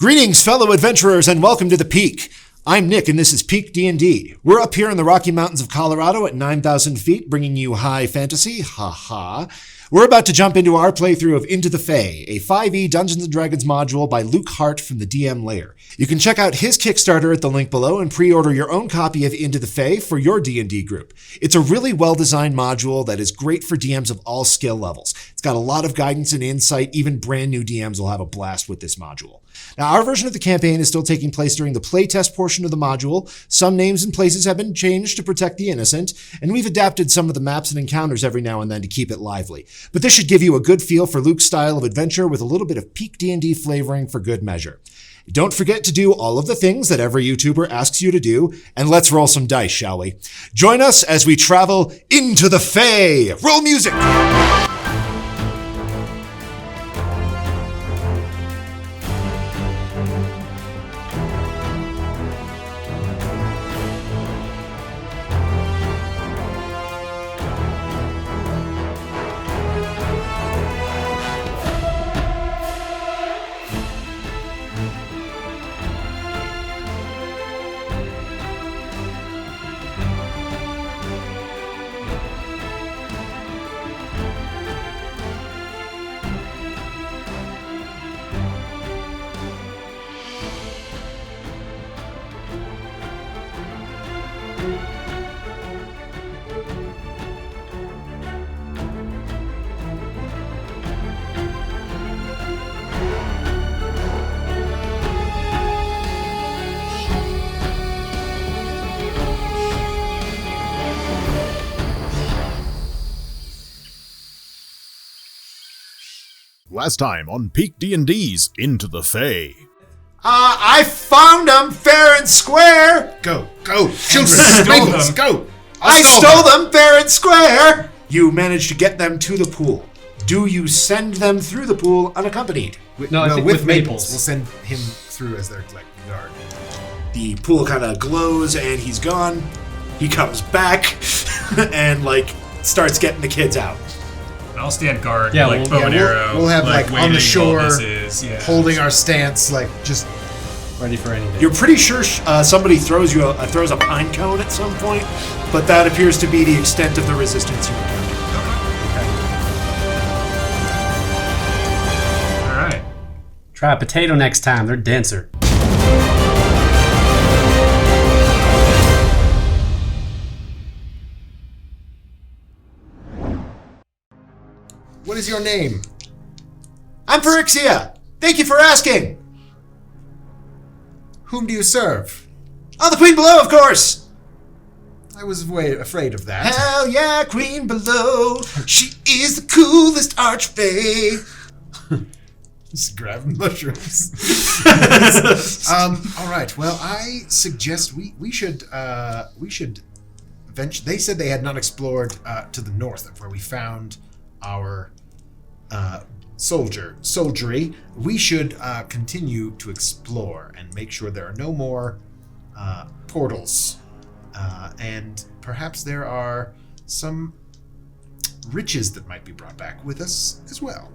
Greetings, fellow adventurers, and welcome to the Peak. I'm Nick, and this is PEAK D&D. We're up here in the Rocky Mountains of Colorado at 9,000 feet, bringing you high fantasy. Ha. We're about to jump into our playthrough of Into the Fey, a 5e Dungeons & Dragons module by Luke Hart from the DM Lair. You can check out his Kickstarter at the link below and pre-order your own copy of Into the Fey for your D&D group. It's a really well-designed module that is great for DMs of all skill levels. It's got a lot of guidance and insight. Even brand new DMs will have a blast with this module. Now, our version of the campaign is still taking place during the playtest portion of the module. Some names and places have been changed to protect the innocent, and we've adapted some of the maps and encounters every now and then to keep it lively. But this should give you a good feel for Luke's style of adventure with a little bit of PEAK D&D flavoring for good measure. Don't forget to do all of the things that every YouTuber asks you to do, and let's roll some dice, shall we? Join us as we travel into the Fey! Roll music! Last time on PEAK D&D's Into the Fey. I found them fair and square! Go! Children, go! I stole them fair and square! You managed to get them to the pool. Do you send them through the pool unaccompanied? With with Maples. We'll send him through as their guard. The pool kind of glows and he's gone. He comes back and starts getting the kids out. I'll stand guard, bow and arrow. We'll have on the shore, holding our stance, just ready for anything. You're pretty sure somebody throws a pine cone at some point, but that appears to be the extent of the resistance you encounter. All right. Try a potato next time. They're denser. What is your name? I'm Phyrexia. Thank you for asking. Whom do you serve? Oh, the Queen Below, of course. I was afraid of that. Hell yeah, Queen Below. She is the coolest archfey. Just grabbing mushrooms. All right. Well, I suggest we should venture. They said they had not explored to the north, where we found our soldiery. We should continue to explore and make sure there are no more portals, and perhaps there are some riches that might be brought back with us as well.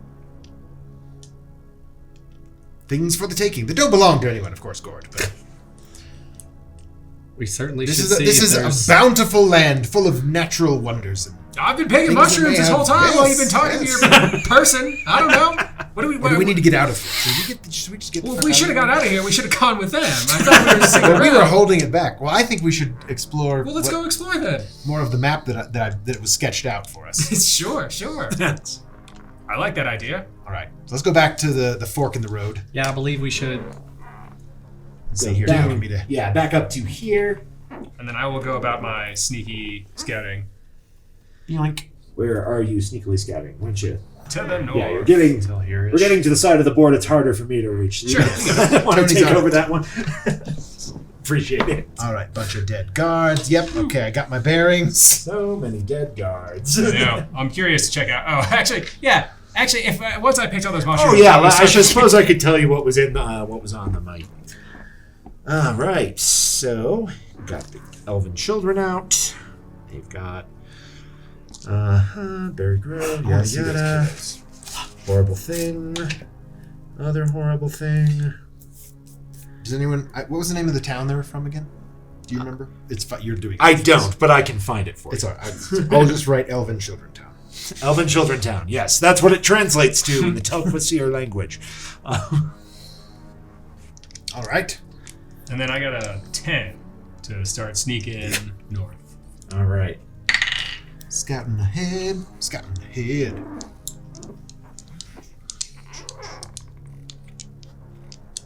Things for the taking that don't belong to anyone, of course, Gord. But we certainly this should is a bountiful land full of natural wonders. I've been picking mushrooms this whole time while you've been talking to your person. I don't know. What do we need to get out of here? Should we just get? Well, if we should have got out of here, we should have gone with them. I thought we were just sitting around. We were holding it back. Well, I think we should explore. Well, let's go explore then. More of the map that was sketched out for us. Sure. I like that idea. All right, so let's go back to the fork in the road. Yeah, I believe we should. See here. Back up to here. And then I will go about my sneaky scouting. Yoink. Where are you sneakily scouting? Why don't you? To the north. Yeah, we're getting to the side of the board. It's harder for me to reach. Sure. I don't want to take over that one. Appreciate it. All right, bunch of dead guards. Yep. Okay, I got my bearings. So many dead guards. Yeah, I'm curious to check out. Oh, actually, if once I picked all those mushrooms. Oh yeah, I suppose I could tell you what was in what was on them. All right, so got the elven children out. They've got Berry Grove, yada yada. Horrible thing. Other horrible thing. Does anyone? What was the name of the town they were from again? Do you remember? You're doing. I don't, but I can find it for It's you. all right. I'll just write Elven Children Town. Elven Children Town. Yes, that's what it translates to in the Telquisier language. All right. And then I got a 10 to start sneaking north. All right. Scouting ahead.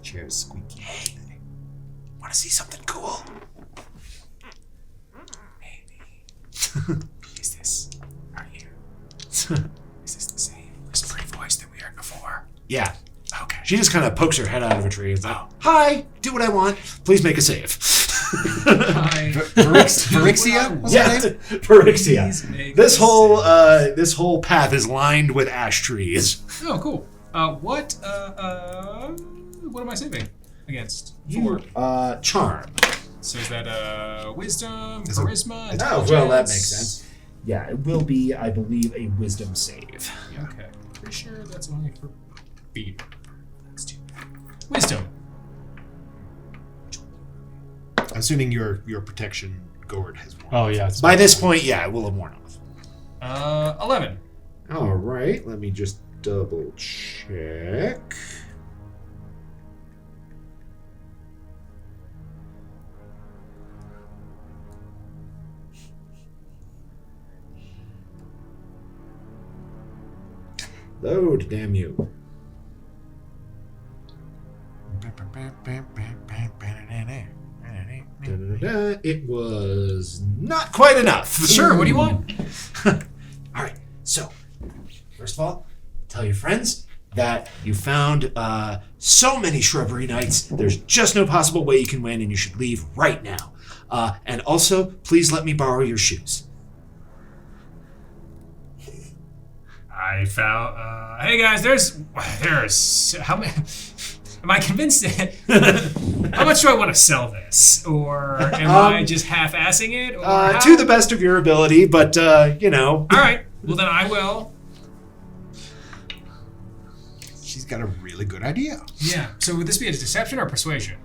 Chair's squeaky today. Want to see something cool? Maybe. Is this right here? Is this the same pretty voice that we heard before? Yeah. Okay. She just kind of pokes her head out of a tree and is like, "Hi, do what I want. Please make a save." Hi. Phyrexia? Was Yeah, that name? Phyrexia. This whole path is lined with ash trees. Oh, cool. What am I saving against? You, charm. So is that wisdom, Is it- charisma, it's- Oh, well, that intelligence? makes sense. Yeah, it will be, I believe, a wisdom save. Okay. Pretty sure that's only for beat. That's too bad. Wisdom. I'm assuming your protection gourd has worn. Oh yeah. It's By this point, yeah, it will have worn off. 11. All right, let me just double check. Load, damn you. Da-da-da-da. It was not quite enough. Sure, what do you want? All right, so first of all, tell your friends that you found so many shrubbery knights. There's just no possible way you can win, and you should leave right now. And also, please let me borrow your shoes. I found. Hey guys, there's how many? Am I convinced that? How much do I want to sell this, or am I just half-assing it? Or how? To the best of your ability, but you know. All right. Well, then I will. She's got a really good idea. Yeah. So would this be a deception or persuasion?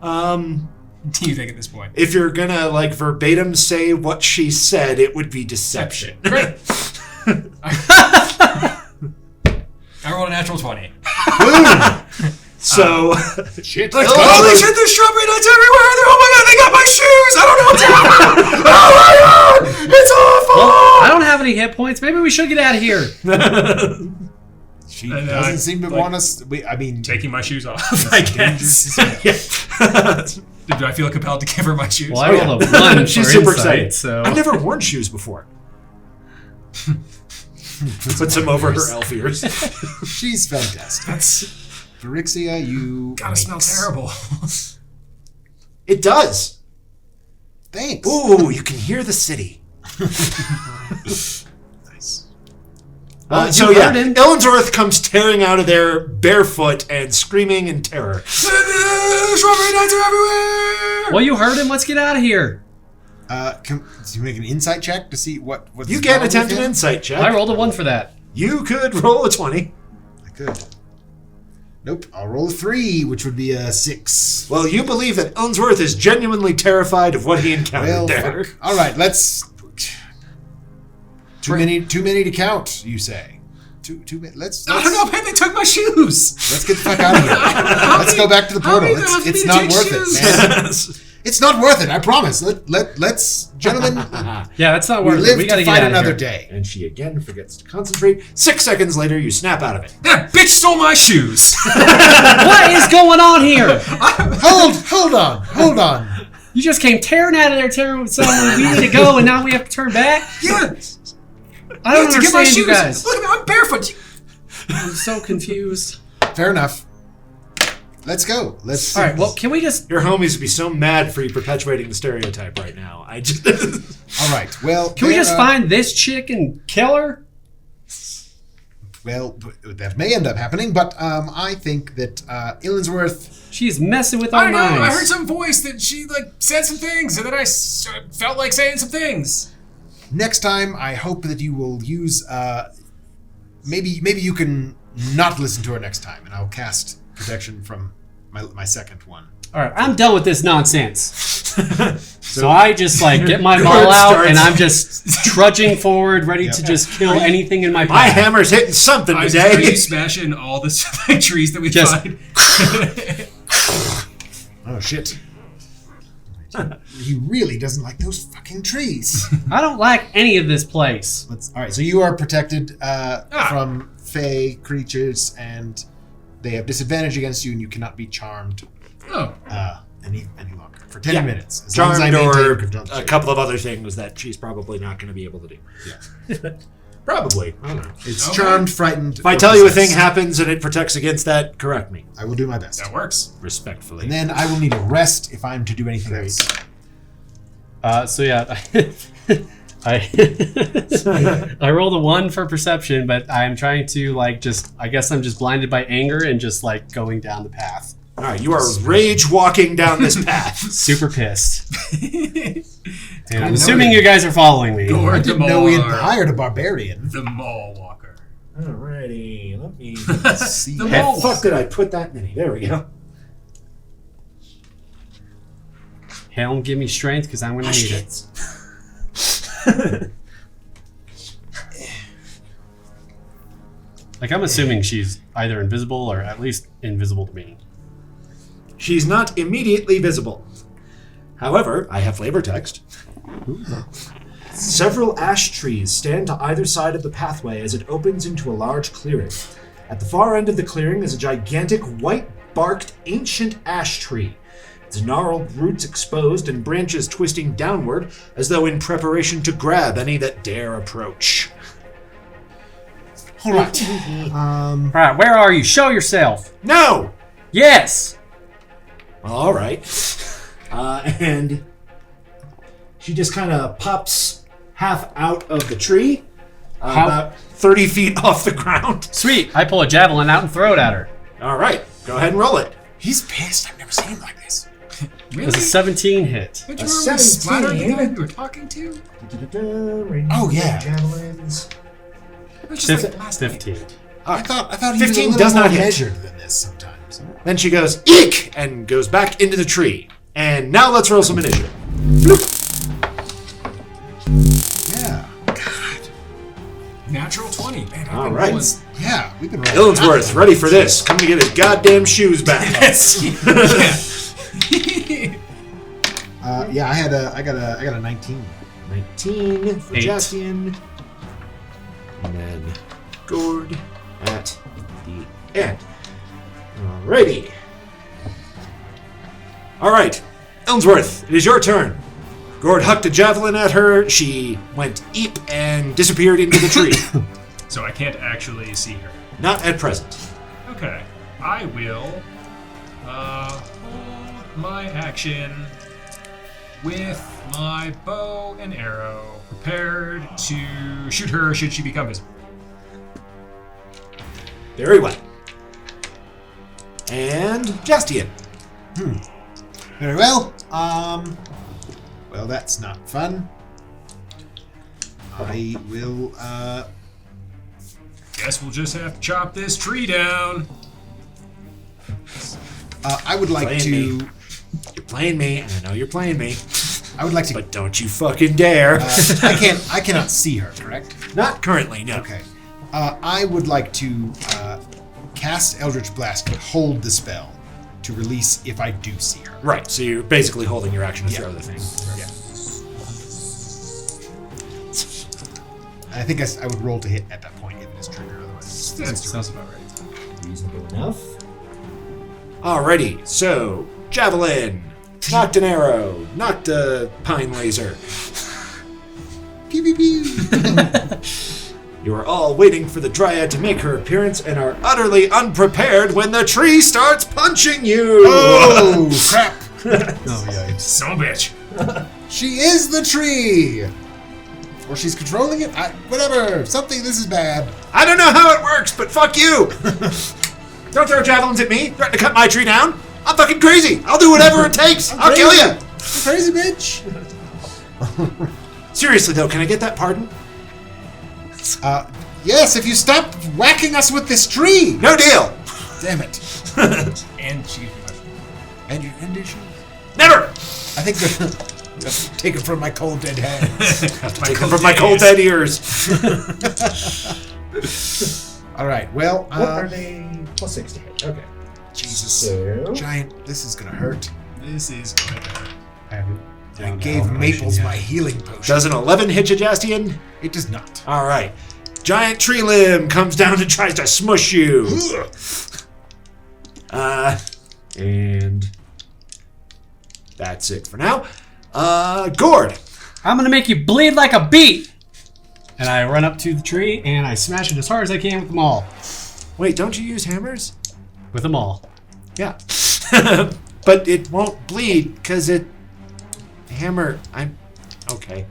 Do you think at this point? If you're gonna like verbatim say what she said, it would be deception. Great. I rolled a natural 20. So, Shit. Like, holy shit, there's shrubbery nuts everywhere! Oh my god, they got my shoes! I don't know what's happening! Oh my god! It's awful! Well, I don't have any hit points. Maybe we should get out of here. She And, doesn't seem to like, want us. I mean, Taking my shoes off, I guess. Do I feel compelled to give her my shoes? Well, I rolled a 1 for she's super insight, excited. so I've never worn shoes before. Puts them over her elf ears. she's fantastic. That's Phyrexia, you gotta smell terrible. It does. Thanks. Ooh, you can hear the city. Nice. So you yeah, heard him. Ellensworth comes tearing out of there barefoot and screaming in terror. Strawberry nuts are everywhere! well, you heard him. Let's get out of here. Do you make an insight check to see what? You can attempt an insight check. I rolled a 1 for that. You could roll a 20. I could. Nope. I'll roll a 3, which would be a 6. Well, you believe that Ellensworth is genuinely terrified of what he encountered Well, there. fuck. All right. Let's. Too many to count. You say. Too many. Let's. I don't know, man, they took my shoes! Let's get the fuck out of here. Let's go back to the portal. many times It's do not you worth take it, man. It's not worth it. I promise. Let's, gentlemen. Yeah, that's not We worth it. live We gotta to get fight out of another here. day. And she again forgets to concentrate. 6 seconds later, you snap out of it. That bitch stole my shoes! What is going on here? Hold on. You just came tearing out of there, telling we need to go, and now we have to turn back. Yeah! I don't to get my understand shoes! you guys. Look at me, I'm barefoot! I'm so confused. Fair enough. Let's go. Let's. All right, well, can we just? Your homies would be so mad for you perpetuating the stereotype right now. I just. All right. Well, Can we just find this chick and kill her? Well, that may end up happening, but I think that Illensworth. She's messing with I our don't know, minds. I heard some voice that she, said some things, and then I felt like saying some things. Next time, I hope that you will use. Maybe you can not listen to her next time, and I'll cast protection from my second one. All right, I'm done with this nonsense. So I just get my maul out, and I'm just trudging forward, ready to just kill anything in my path. My hammer's hitting something Are today. you smashing all the trees that we find? Oh shit! He really doesn't like those fucking trees. I don't like any of this place. All right, so you are protected from Fey creatures, and they have disadvantage against you, and you cannot be charmed any longer for 10 minutes. As long as I Charmed or maintain a couple of other things that she's probably not going to be able to do. Yeah. Probably. I don't know. It's charmed, frightened. If I tell you a thing happens and it protects against that, correct me. I will do my best. That works. Respectfully. And then I will need a rest if I'm to do anything else. So yeah, I rolled a 1 for perception, but I'm trying to I guess I'm just blinded by anger and just going down the path. All right, you are rage walking down this path. Super pissed. And I'm assuming you guys are following me. I didn't know we had hired a barbarian. The Mall Walker. Alrighty, let me See. The How Mall the fuck Walker. did I put that many? There we go. Helm, give me strength because I'm going to need it. I'm assuming she's either invisible or at least invisible to me. She's not immediately visible. However, I have flavor text. Several ash trees stand to either side of the pathway as it opens into a large clearing. At the far end of the clearing is a gigantic white-barked ancient ash tree. Its gnarled roots exposed and branches twisting downward as though in preparation to grab any that dare approach. All right. All right, where are you? Show yourself. No! Yes. All right. And she just kind of pops half out of the tree, about 30 feet off the ground. Sweet. I pull a javelin out and throw it at her. All right, go ahead and roll it. He's pissed. I've never seen him like this. Really? It's a 17 hit. Don't you A remember we splattered the 17? guy we were talking to? Oh, yeah. Javelins. It was just last night. 15. I thought he was a 15 little does more not hit. measured than this sometimes. Then she goes, eek, and goes back into the tree. And now let's roll some initiative. Yeah. Natural 20. Man, All right. Yeah, we've been rolling. Illinsworth, ready for this. Come to get his goddamn shoes back. Yeah, I got a 19. 19 for 8. Jaastien. And then Gord at the end. Alrighty. Alright, Illinsworth, it is your turn. Gord hucked a javelin at her. She went eep and disappeared into the tree. So I can't actually see her. Not at present. Okay. I will hold my action with my bow and arrow prepared to shoot her should she become visible. Very well. And Jaastien. Very well. Well, that's not fun. I will, Guess we'll just have to chop this tree down. I would like Playing to. me. You're playing me, and I know you're playing me, I would like to. but don't you fucking dare. I cannot see her. Correct. Not currently, no. Okay. I would like to cast Eldritch Blast, but hold the spell to release if I do see her. Right, so you're basically holding your action to Yeah. throw the thing. Yeah. I think I would roll to hit at that point if it is triggered. Otherwise, Yeah, sounds about right. Reasonable enough. Alrighty, so javelin, knocked an arrow, knocked a pine laser. pew pew pew. You are all waiting for the Dryad to make her appearance and are utterly unprepared when the tree starts punching you. Oh crap! Oh yeah, Son of a bitch. she is the tree, or she's controlling it. Whatever. Something. This is bad. I don't know how it works, but fuck you. Don't throw javelins at me. Threaten to cut my tree down. I'm fucking crazy. I'll do whatever it takes. I'll kill you. Crazy bitch. Seriously though, can I get that pardon? Yes. If you stop whacking us with this tree. No deal. Damn it. And she. And your condition? Never! I think they're taken from my cold dead hands. Taken from my cold dead ears. All right. Well, What are they? Plus 6 to hit. Okay. Jesus, So Giant, this is gonna hurt. This is going to hurt. I gave Maples my healing potion. does an 11 hit you, Jaastien? It does not. All right. Giant tree limb comes down and tries to smush you. And that's it for now. Gord. I'm gonna make you bleed like a beet. And I run up to the tree and I smash it as hard as I can with them all. Wait, don't you use hammers? With them all. Yeah. But it won't bleed because it... Hammer... I'm... Okay.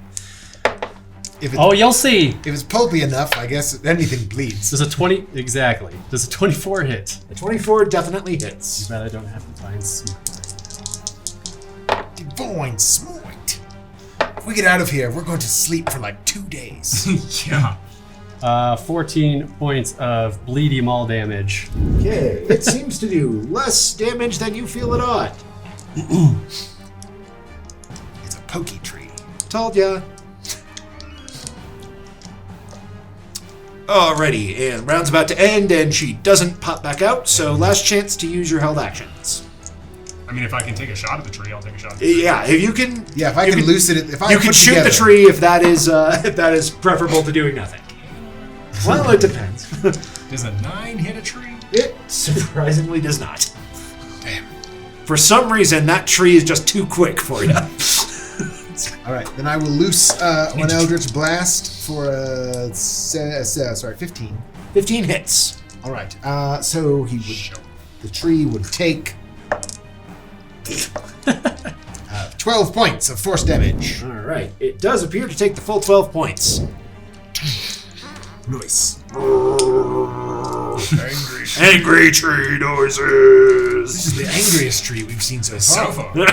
If it's, Oh, you'll see. if it's pulpy enough, I guess anything bleeds. Does a 20 exactly? Does a 24 hit? The 24 definitely hits. Too bad I don't have Divine Smite. Divine Smite. If we get out of here, we're going to sleep for like 2 days. Yeah. 14 points of bleedy maul damage. Okay. It seems to do less damage than you feel it ought. It's a pokey tree. Told ya. Alrighty, and round's about to end, and she doesn't pop back out, so last chance to use your held actions. I mean, if I can take a shot at the tree, I'll take a shot at the tree. Yeah, if you can... Yeah, if I you can loosen it, if I You can put shoot together, the tree if that is preferable to doing nothing. Well, it depends. Does a 9 hit a tree? It surprisingly does not. Damn. For some reason, that tree is just too quick for you. All right, then I will loose an Eldritch Blast for 15. 15 hits. All right, so he would, the tree would take 12 points of force damage. All right. It does appear to take the full 12 points. Nice. Angry tree noises. This is the angriest tree we've seen so So far. far.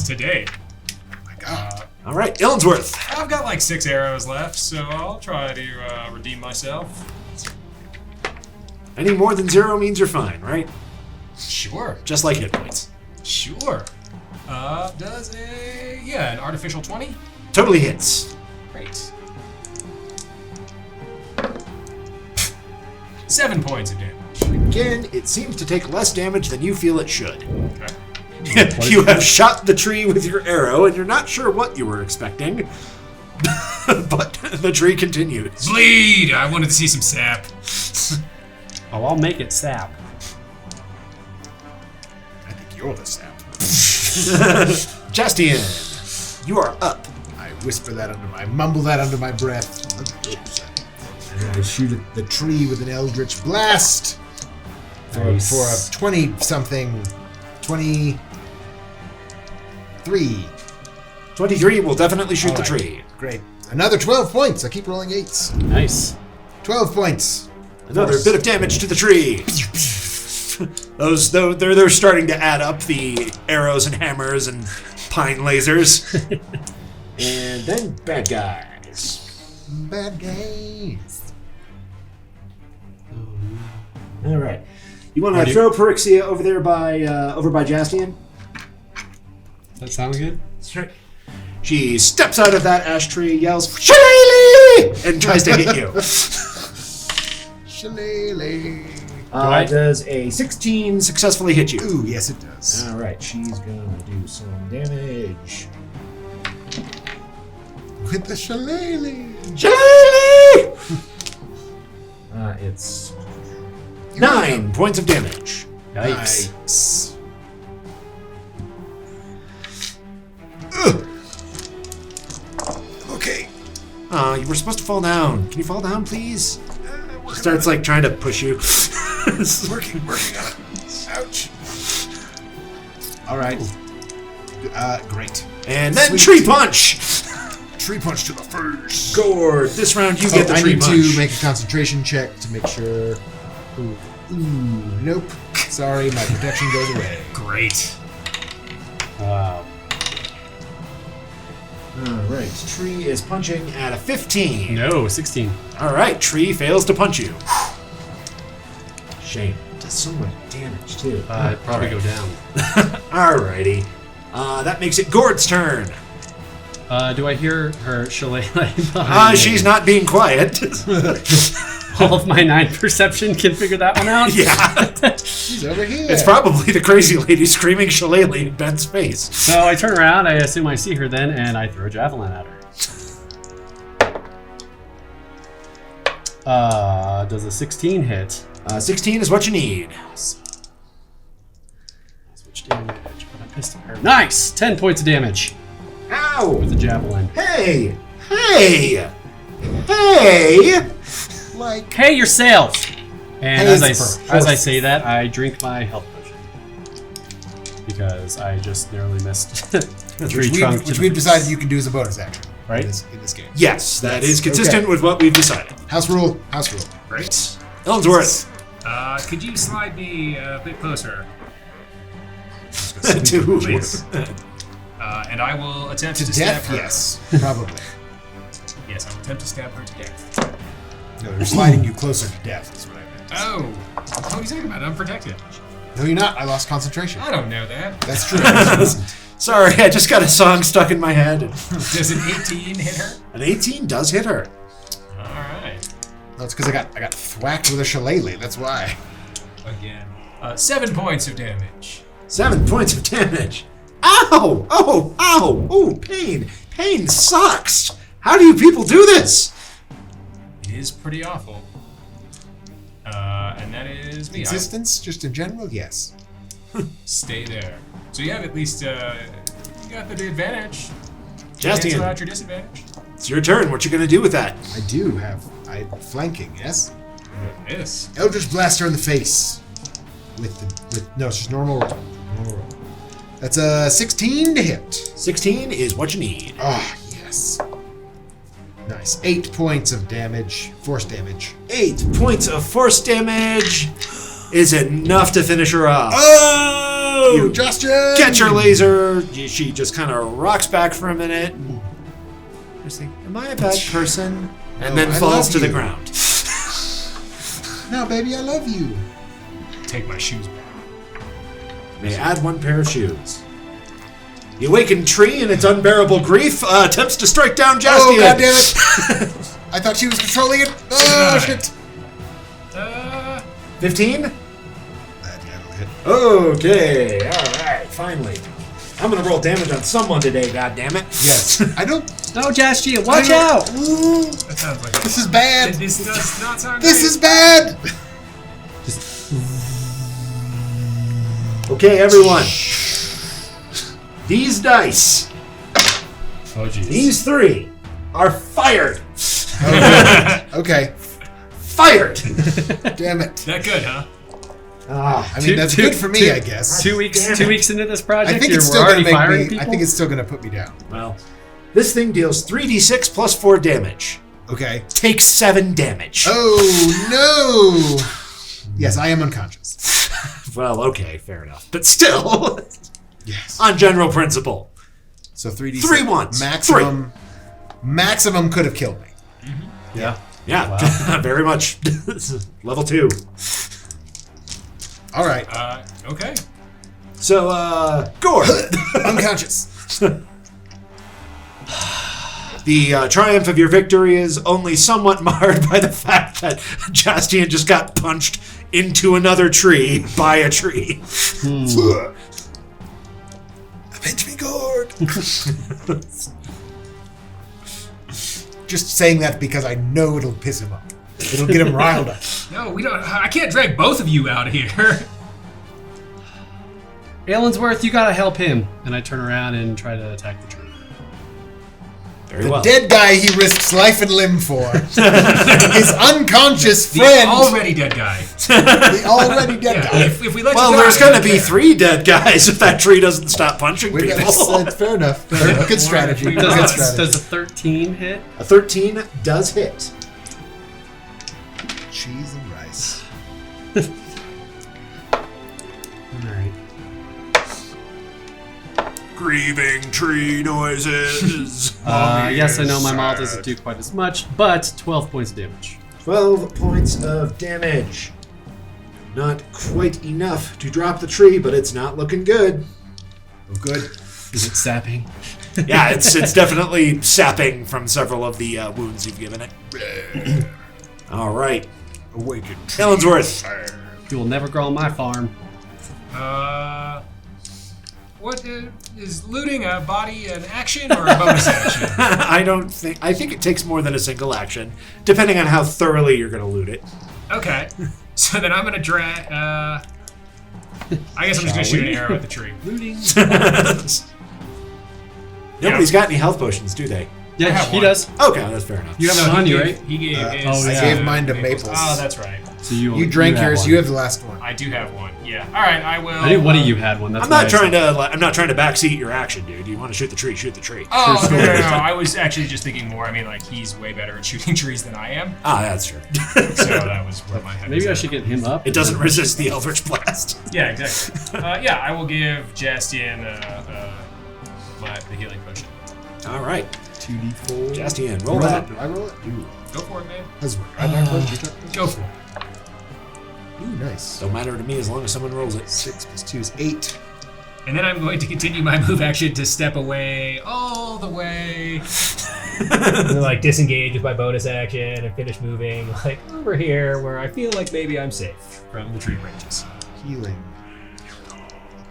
Today. Oh my God. All right, Illensworth. I've got like 6 arrows left, so I'll try to redeem myself. Any more than 0 means you're fine, right? Sure. Just like hit points. Sure. Does an artificial 20? Totally hits. Great. 7 points of damage. Again, it seems to take less damage than you feel it should. Okay. You have shot the tree with your arrow, and you're not sure what you were expecting. But the tree continues. Bleed! I wanted to see some sap. Oh, I'll make it sap. I think you're the sap. Jaastien, you are up. I mumble that under my breath. And I shoot at the tree with an Eldritch Blast for a 20-something, 23. 23 will definitely shoot All the right. tree. Great. Another 12 points. I keep rolling 8s. Nice. 12 points. Another bit of damage to the tree. Those, though, they're starting to add up, the arrows and hammers and pine lasers. And then bad guys. Bad guys. All right. You want to throw Perixia over there by Jaastien? That sound good? That's right. She steps out of that ash tree, yells "Shillelagh!" and tries to hit you. Shillelagh. Does a 16 successfully hit you? Ooh, yes it does. All right, she's gonna do some damage. With the shillelagh. Shillelagh! It's 9 points of damage. Yikes. Yikes. Okay. You were supposed to fall down. Can you fall down, please? Starts like trying to push you. Working on it. Ouch. All right. Great. And then Sweet. tree punch. Tree punch to the face. Gord, this round you get the I tree need punch. to make a concentration check to make sure. Ooh, nope. Sorry, my protection goes away. Great. Wow. All right, tree is punching at a 15. No, 16. All right, tree fails to punch you. Shame to does so much damage, too. I'd probably go down. Alrighty. That makes it Gord's turn. Do I hear her shillelagh behind me? She's not being quiet. All of my 9 perception can figure that one out? Yeah. She's over here. It's probably the crazy lady screaming shillelagh in Ben's face. So I turn around, I assume I see her then, and I throw a javelin at her. Does a 16 hit? 16 is what you need. Switch damage, but I missed her. Nice! 10 points of damage Ow! with the javelin. Hey! Hey! Hey! Like, Hey, your sails! And Hey, as for I horses. say that, I drink my health potion. Because I just narrowly missed a tree trunk. which we've decided you can do as a bonus action. Right? In this game. Yes, that is consistent Okay. with what we've decided. House rule. House rule. Great. Ellsworth. Could you slide me a bit closer? To Please. And I will attempt to, To stab death, her. yes. Probably. Yes, I will attempt to stab her to death. No, they're sliding you closer to death, is what I meant. Oh. What are you talking about? I'm protected. No, you're not. I lost concentration. I don't know that. That's true. Sorry, I just got a song stuck in my head. Does an 18 hit her? An 18 does hit her. Alright. That's because I got thwacked with a shillelagh. That's why. Again. 7 points of damage. 7 points of damage. Ow! Oh! Ow! Oh, pain! Pain sucks! How do you people do this? It is pretty awful. And that is me. I Existence, just in general, yes. stay there. So you have at least, you got the advantage. Jaastien. Cancel out your disadvantage. It's your turn. What you gonna do with that? I do have flanking, yes? Yes. Eldritch Blaster in the face. No, it's just normal roll. Normal roll. That's a 16 to hit. 16 is what you need. Ah, yes. Nice. 8 points of damage. Force damage. 8 points of force damage is enough to finish her off. Oh! Jaastien! Get your laser. She just kind of rocks back for a minute. And just think, am I a bad person? And No, then I falls love to the you. ground. No, baby, I love you. Take my shoes back. May add 1 pair of shoes. The awakened tree, in its unbearable grief, attempts to strike down Jaastien. Oh, goddammit! I thought she was controlling it. Oh, shit. 15? That'll hit. Okay, alright, finally. I'm gonna roll damage on someone today, goddammit. Yes. I don't. No, Jaastien, watch out! Ooh, That sounds like this is bad. This does not sound This great. is bad. Okay, everyone. These dice, Oh, jeez. these 3, are fired. Okay. Fired! Damn it. that good, huh? Ah, I mean, that's good for me, I guess. 2 weeks into this project, I think you're it's still already gonna firing make me. people? I think it's still gonna put me down. well, this thing deals 3d6 plus 4 damage. Okay. Takes 7 damage. Oh no. Yes, I am unconscious. Well, okay, fair enough. But still, Yes. on general principle. So 3d6. 3 once. Maximum. Maximum could have killed me. Yeah. Yeah, very much. Level 2. All right. Okay. So, Gord. Unconscious. The triumph of your victory is only somewhat marred by the fact that Jaastien just got punched into another tree by a tree. Avenge me, Gord. Just saying that because I know it'll piss him off. It'll get him riled up. No, we don't. I can't drag both of you out of here. Allensworth, you gotta help him. And I turn around and try to attack the tree. Very The well. dead guy he risks life and limb for. His unconscious The friend. already dead guy. The already dead Yeah, guy. if we let Well, you die, there's going to then be fair. 3 dead guys if that tree doesn't stop punching Wait, people. that's fair enough. Good strategy. Does- Good Does, strategy. does a 13 hit? A 13 does hit. Cheese and rice. Alright. Grieving tree noises. Yes, I know my mouth doesn't do quite as much, but 12 points of damage. 12 points of damage. Not quite enough to drop the tree, but it's not looking good. Oh, good. Is it sapping? Yeah, it's definitely sapping from several of the wounds you've given it. All right. Awaken. Ellensworth. You will never grow on my farm. What is looting a body an action or a bonus action? I think it takes more than a single action, depending on how thoroughly you're going to loot it. Okay. So then I'm going to drag... I guess I'm just going to shoot an arrow at the tree. Looting. Nobody's got any health potions, do they? Yeah, I have he one. does. Okay, that's fair enough. You have No, one on he you, gave- right? He gave his... oh, I yeah. gave mine to Maples. Oh, that's right. So You drank have yours. one. You have the last one. I do have one. Yeah. All right, I will... I think one of you had one. That's I'm why not I trying said- to. I'm not trying to backseat your action, dude. You want to shoot the tree? Shoot the tree. Oh, no. I was actually just thinking more. I mean, like, he's way better at shooting trees than I am. Ah, that's true. So that was where my head was Maybe I at. should get him up. It doesn't resist the Eldritch Blast. Yeah, exactly. Yeah, I will give Jaastien the healing potion. All right, 2d4. Jaastien, roll that. Do I roll it? Ooh. Go for it, man. That's right. I'm not close. You got Go for it. Ooh, nice. Don't matter to me as long as someone rolls it. 6 plus 2 is 8. And then I'm going to continue my move action to step away all the way. And, like, disengage with my bonus action and finish moving, like, over here where I feel like maybe I'm safe from the tree branches. Healing.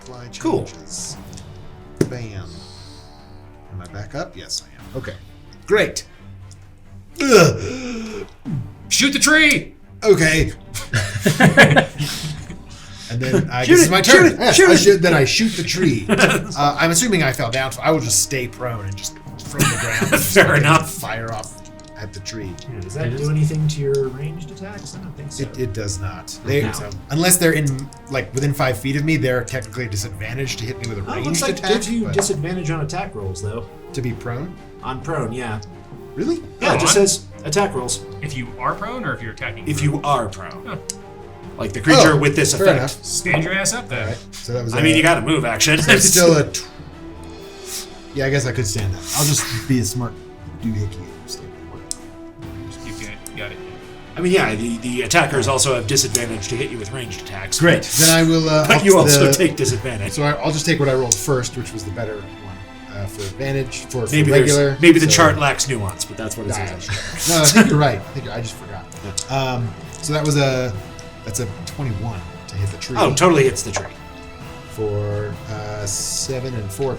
Apply Cool. changes. Bam. Am I back up? Yes, I am. Okay. Great. Ugh. Shoot the tree! Okay. And then I Shoot guess it, it's my shoot turn. it, Yes, shoot it. Then I shoot the tree. I'm assuming I fell down, so I will just stay prone and just from the ground. Just Fair fucking enough. Fire off at the tree. Does that do anything to your ranged attacks? I don't think so. It does not. They, No. Unless they're in like within 5 feet of me, they're technically disadvantaged to hit me with a Oh, it ranged looks like it attack. gives you but disadvantage on attack rolls, though. to be prone. On prone, yeah. Really? Yeah, it just on. says attack rolls If you are prone or if you're attacking? if prone? you are prone. Huh. Like the creature Oh, with this fair effect. enough. Stand your ass up then. All right. So that was. I mean, you got a move action. So it's still a. Yeah, I guess I could stand up. I'll just be a smart doohickey. Just keep going. Got it. I mean, yeah, the attackers also have disadvantage to hit you with ranged attacks. Great. Then I will. But you also the- take disadvantage. So I'll just take what I rolled first, which was the better one for advantage for Maybe regular. maybe the so- chart lacks nuance, but that's what it Nah, says. no, I think you're right. I just forgot. So that's a 21 to hit the tree. Oh, totally hits the tree. For 7 and 4,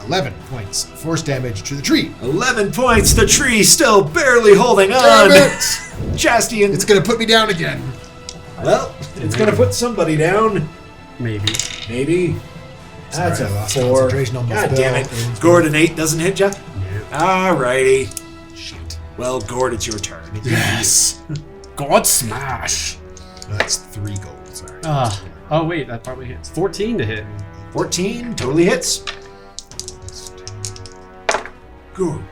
11 points force damage to the tree. 11 points. The tree still barely holding on. Damn it! Jaastien. It's gonna put me down again. Well, it's gonna put somebody down. Maybe. Maybe. That's Sorry, I a lost 4. concentration on my God spell. damn it. Gord, an 8 doesn't hit ya? Alrighty. Shit. Well, Gord, it's your turn. Yes. God smash. No, that's 3 gold. Sorry. Oh wait, that probably hits. 14 to hit. 14 totally hits. Gord.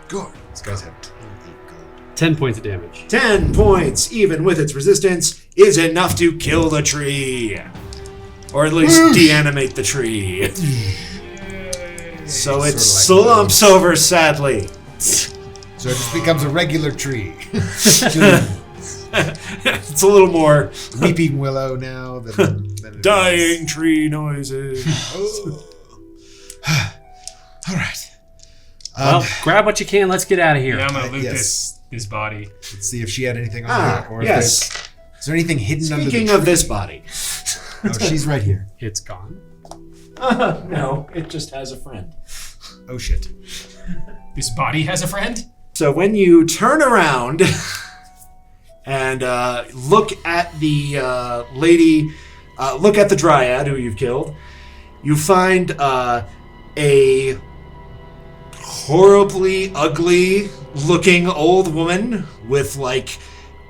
These guys have 28 gold. 10 points of damage. 10 points, even with its resistance, is enough to kill the tree. Or at least deanimate the tree. So it Sorta like slumps over sadly. So it just becomes a regular tree. It's a little more Weeping willow now than it dying tree noises. is. All right. Well, grab what you can. Let's get out of here. Yeah, I'm gonna loot yes. this body. Let's see if she had anything on Ah, her. Or if yes. is there anything hidden under the Speaking tree? of this body. Oh, she's right here. It's gone. No, it just has a friend. Oh, shit. This body has a friend? So when you turn around and look at the lady, look at the dryad who you've killed, you find a horribly ugly looking old woman with like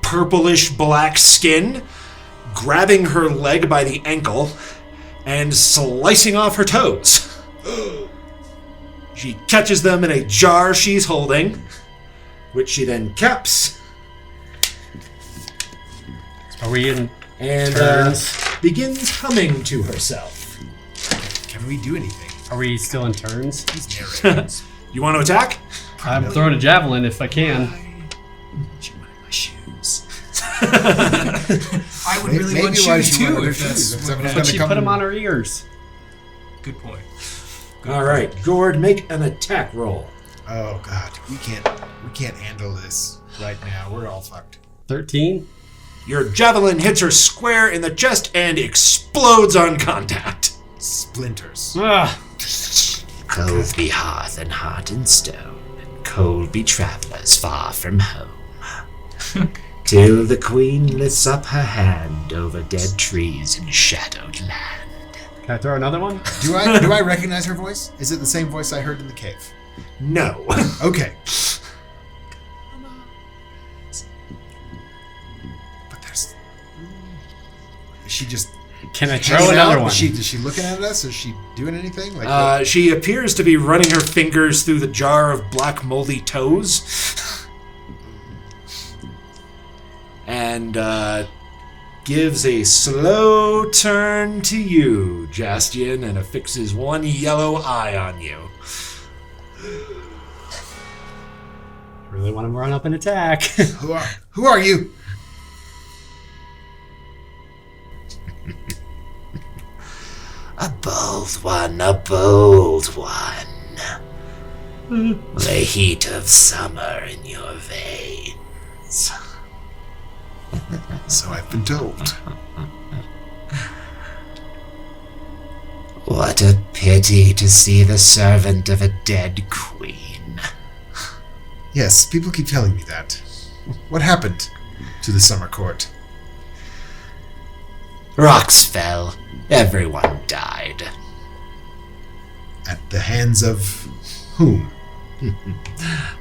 purplish black skin grabbing her leg by the ankle and slicing off her toes. She catches them in a jar she's holding, which she then caps Are we in and turns? begins humming to herself. Can we do anything? Are we still in turns? He's narrating. You want to attack? I'm throwing a javelin if I can. She wanted my shoes. I would really want shoes too if that's what But she put them on her ears. Good point. All right, Gord, make an attack roll. Oh God, we can't handle this right now. We're all fucked. 13. Your javelin hits her square in the chest and explodes on contact. Splinters. Cold be hearth and heart and stone, and cold be travellers far from home. Till the queen lifts up her hand over dead trees and shadowed land. Can I throw another one? Do I recognize her voice? Is it the same voice I heard in the cave? No. Okay. But there's. Is she just? Can I throw hanging another out? one? Is she looking at us? Is she doing anything? Like She appears to be running her fingers through the jar of black moldy toes. And gives a slow turn to you, Jaastien, and affixes one yellow eye on you. Really want to run up and attack. who are you? A bold one, a bold one. The heat of summer in your veins. So I've been told. What a pity to see the servant of a dead queen. Yes, people keep telling me that. What happened to the summer court? Rocks fell. Everyone died. At the hands of whom?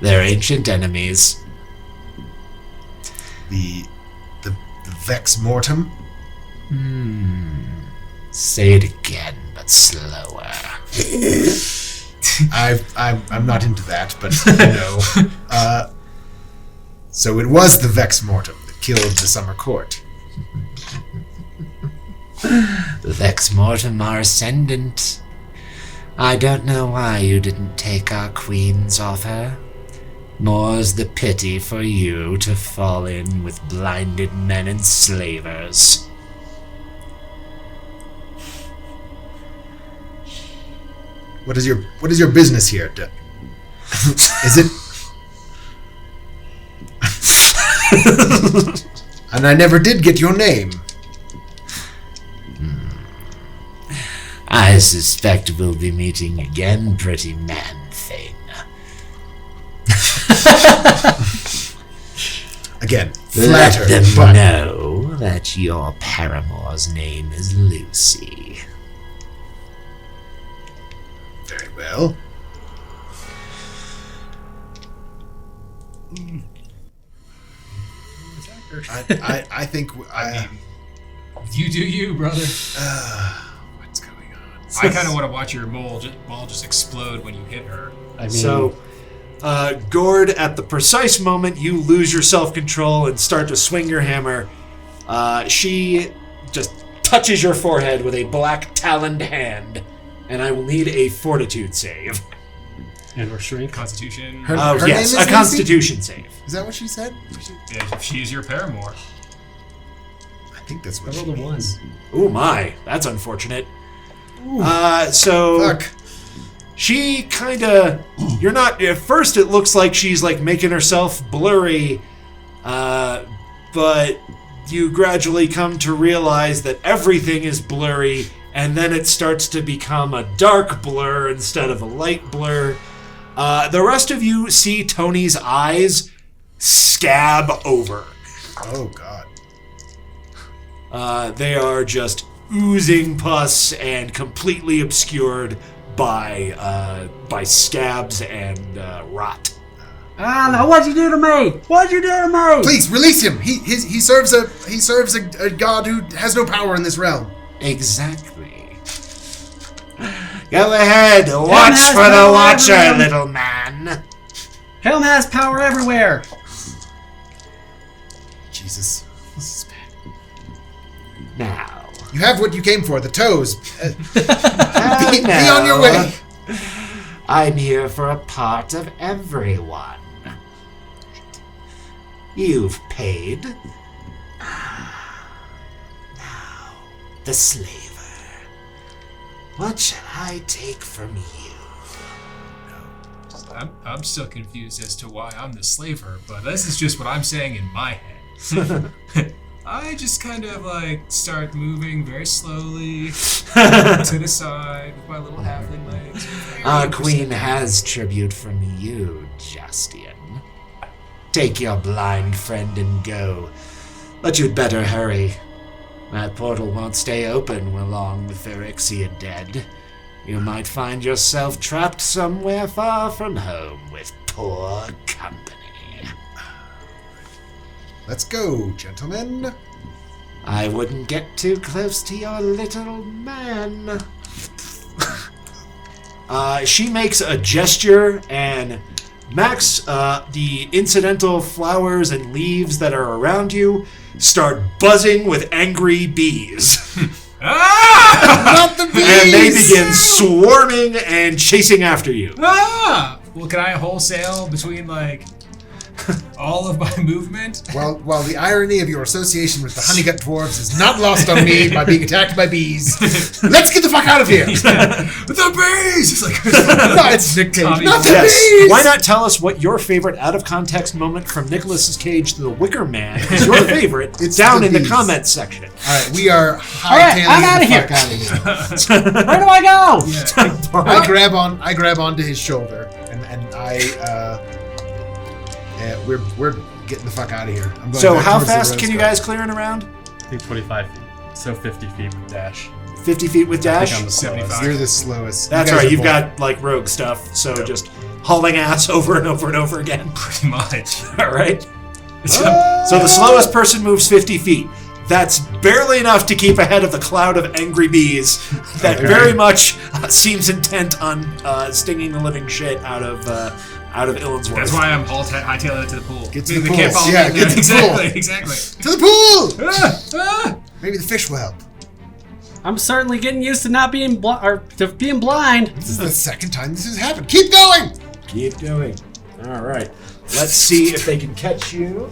Their ancient enemies. The Vex Mortem? Say it again, but slower. I'm not into that, but no. So it was the Vex Mortem that killed the summer court. The Vex Mortem are ascendant. I don't know why you didn't take our queens off her. More's the pity for you to fall in with blinded men and slavers. What is your business here? Is it? And I never did get your name. I suspect we'll be meeting again, pretty man thing. Again, Let flattered, them but know that your paramour's name is Lucy. very well. I think You do you, brother. what's going on? I kind of want to watch your ball just explode when you hit her. I mean, So, Gord, at the precise moment you lose your self-control and start to swing your hammer, she just touches your forehead with a black taloned hand, and I will need a fortitude save. and we're shrink. Constitution. Her Oh, name yes, is a Lucy? constitution save. Is that what she said? If she's your paramour. I think that's I what she rolled a 1. means. Ooh, my, that's unfortunate. So Fuck. she kind of, you're not, at first it looks like she's like making herself blurry, but you gradually come to realize that everything is blurry, and then it starts to become a dark blur instead of a light blur. The rest of you see Tony's eyes scab over. Oh God. They are just oozing pus and completely obscured by scabs and rot. Ah, what'd you do to me? What'd you do to me? Please release him. He serves a god who has no power in this realm. Exactly. Go ahead, watch has for the power watcher, everywhere. little man. Helm has power everywhere. Jesus. This is bad. Now, You have what you came for, the toes. oh, Be on your way. I'm here for a part of everyone. You've paid. the slaver. What shall I take from you? I'm still confused as to why I'm the slaver, but this is just what I'm saying in my head. I just kind of like start moving very slowly to the side with my little halfling legs. Our queen has tribute from you, Jaastien. Take your blind friend and go. But you'd better hurry. That portal won't stay open long with Phyrexia dead. You might find yourself trapped somewhere far from home with poor company. Let's go, gentlemen. I wouldn't get too close to your little man. She makes a gesture, and Max, the incidental flowers and leaves that are around you start buzzing with angry bees. Not the bees! And they begin swarming and chasing after you. Well, can I wholesale between like all of my movement? While the irony of your association with the honeygut dwarves is not lost on me by being attacked by bees, let's get the fuck out of here! The bees! It's like No, it's Nick Cage. Tommy Not the Boy. bees! Why not tell us what your favorite out-of-context moment from Nicolas Cage to the Wicker Man is your favorite? It's down the in the bees. comments section. All right, we are right, I'm hightailing outta the here. fuck out of here. Where do I go? I grab onto his shoulder, and we're getting the fuck out of here. I'm going So back how towards the fast rose can you garden. guys clear in a round? I think 25 feet. So 50 feet with dash. 50 feet with I dash? think I'm the 75. You're the slowest. That's You guys right, are you've both- got like rogue stuff, so just hauling ass over and over and over again. Pretty much. All right. So the slowest person moves 50 feet. That's barely enough to keep ahead of the cloud of angry bees that very much seems intent on stinging the living shit out of Illensworth. That's why I'm hightailing it to the pool. Get to the They pool. can't follow Yeah, me. get to the exactly, pool. exactly. To the pool. Ah! Maybe the fish will help. I'm certainly getting used to not being being blind. This is the second time this has happened. Keep going. Keep going. All right. Let's see if they can catch you.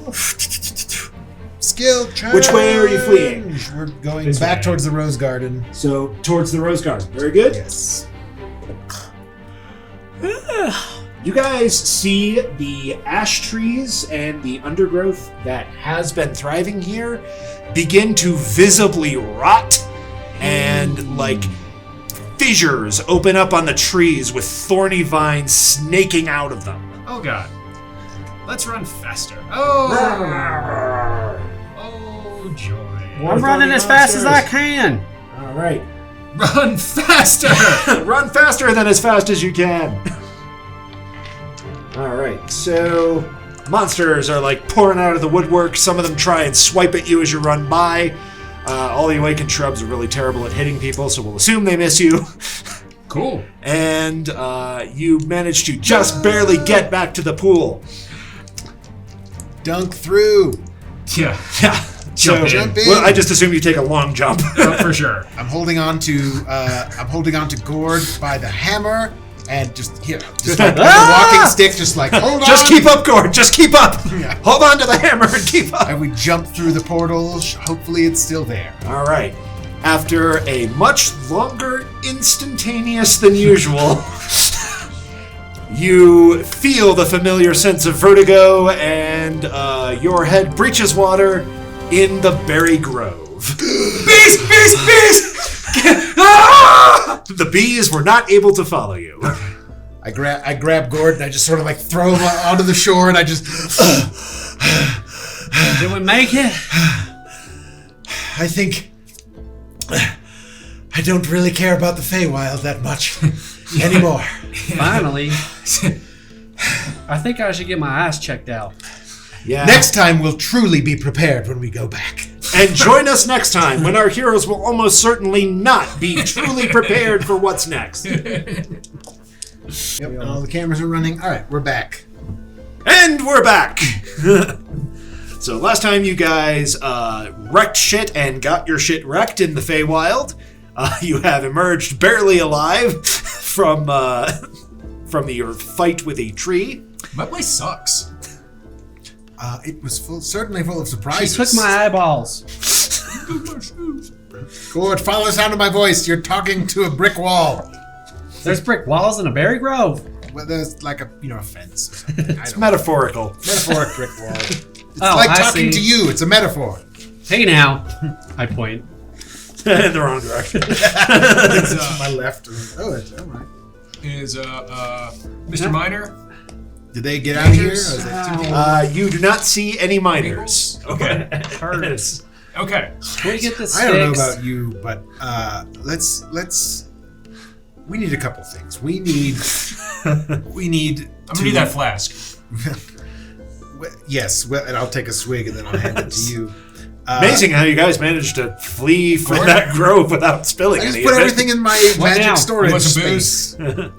Skill challenge. Which way are you fleeing? We're going This back way. towards the rose garden. So towards the rose garden. Very good. Yes. You guys see the ash trees and the undergrowth that has been thriving here begin to visibly rot, and like fissures open up on the trees with thorny vines snaking out of them. Oh god. Let's run faster. Oh. Oh joy. I'm running as fast as I can. All right. Run faster! Run faster than as fast as you can. All right, so monsters are like pouring out of the woodwork. Some of them try and swipe at you as you run by. All the awakened shrubs are really terrible at hitting people, so we'll assume they miss you. Cool. And you manage to just barely get back to the pool. Dunk through. Yeah. Yeah. Jump in. Jump in. Well, I just assume you take a long jump. For sure. I'm holding on to Gord by the hammer, and just like a walking stick, just like hold on. Just keep up, Gord. Just keep up. Yeah. Hold on to the hammer and keep up. And we jump through the portal. Hopefully, it's still there. All right. After a much longer instantaneous than usual, you feel the familiar sense of vertigo, and your head breaches water in the berry grove. Beast! Beast! Beast! Ah! The bees were not able to follow you. I grab Gord and I just sort of like throw him onto the shore, and I just. Did we make it? I think I don't really care about the Feywild that much anymore. Finally. I think I should get my eyes checked out. Yeah. Next time, we'll truly be prepared when we go back. And join us next time when our heroes will almost certainly not be truly prepared for what's next. Yep, and all the cameras are running. All right, we're back. And we're back. So last time you guys wrecked shit and got your shit wrecked in the Feywild. You have emerged barely alive from your fight with a tree. My place sucks. It was certainly full of She surprises. took my eyeballs. Gord, follow the sound of my voice. You're talking to a brick wall. There's brick walls in a berry grove. Well, there's like a fence. Or something. It's metaphorical. Metaphoric brick wall. It's Oh, like I talking see. to you. It's a metaphor. Hey now. I point. In the wrong direction. It's to my left. Oh, that's all right. Is Mr. Miner? Did they get out of here? Or is it You do not see any miners. Okay. Yes. Okay. Can we get the sticks? I don't know about you, but let's. We need a couple things. We need. I'm gonna need that flask. Yes, well, and I'll take a swig and then I'll hand it to you. Amazing how you guys managed to flee from that grove without spilling I just any put of it. everything in my What now? magic storage You want some space. booze?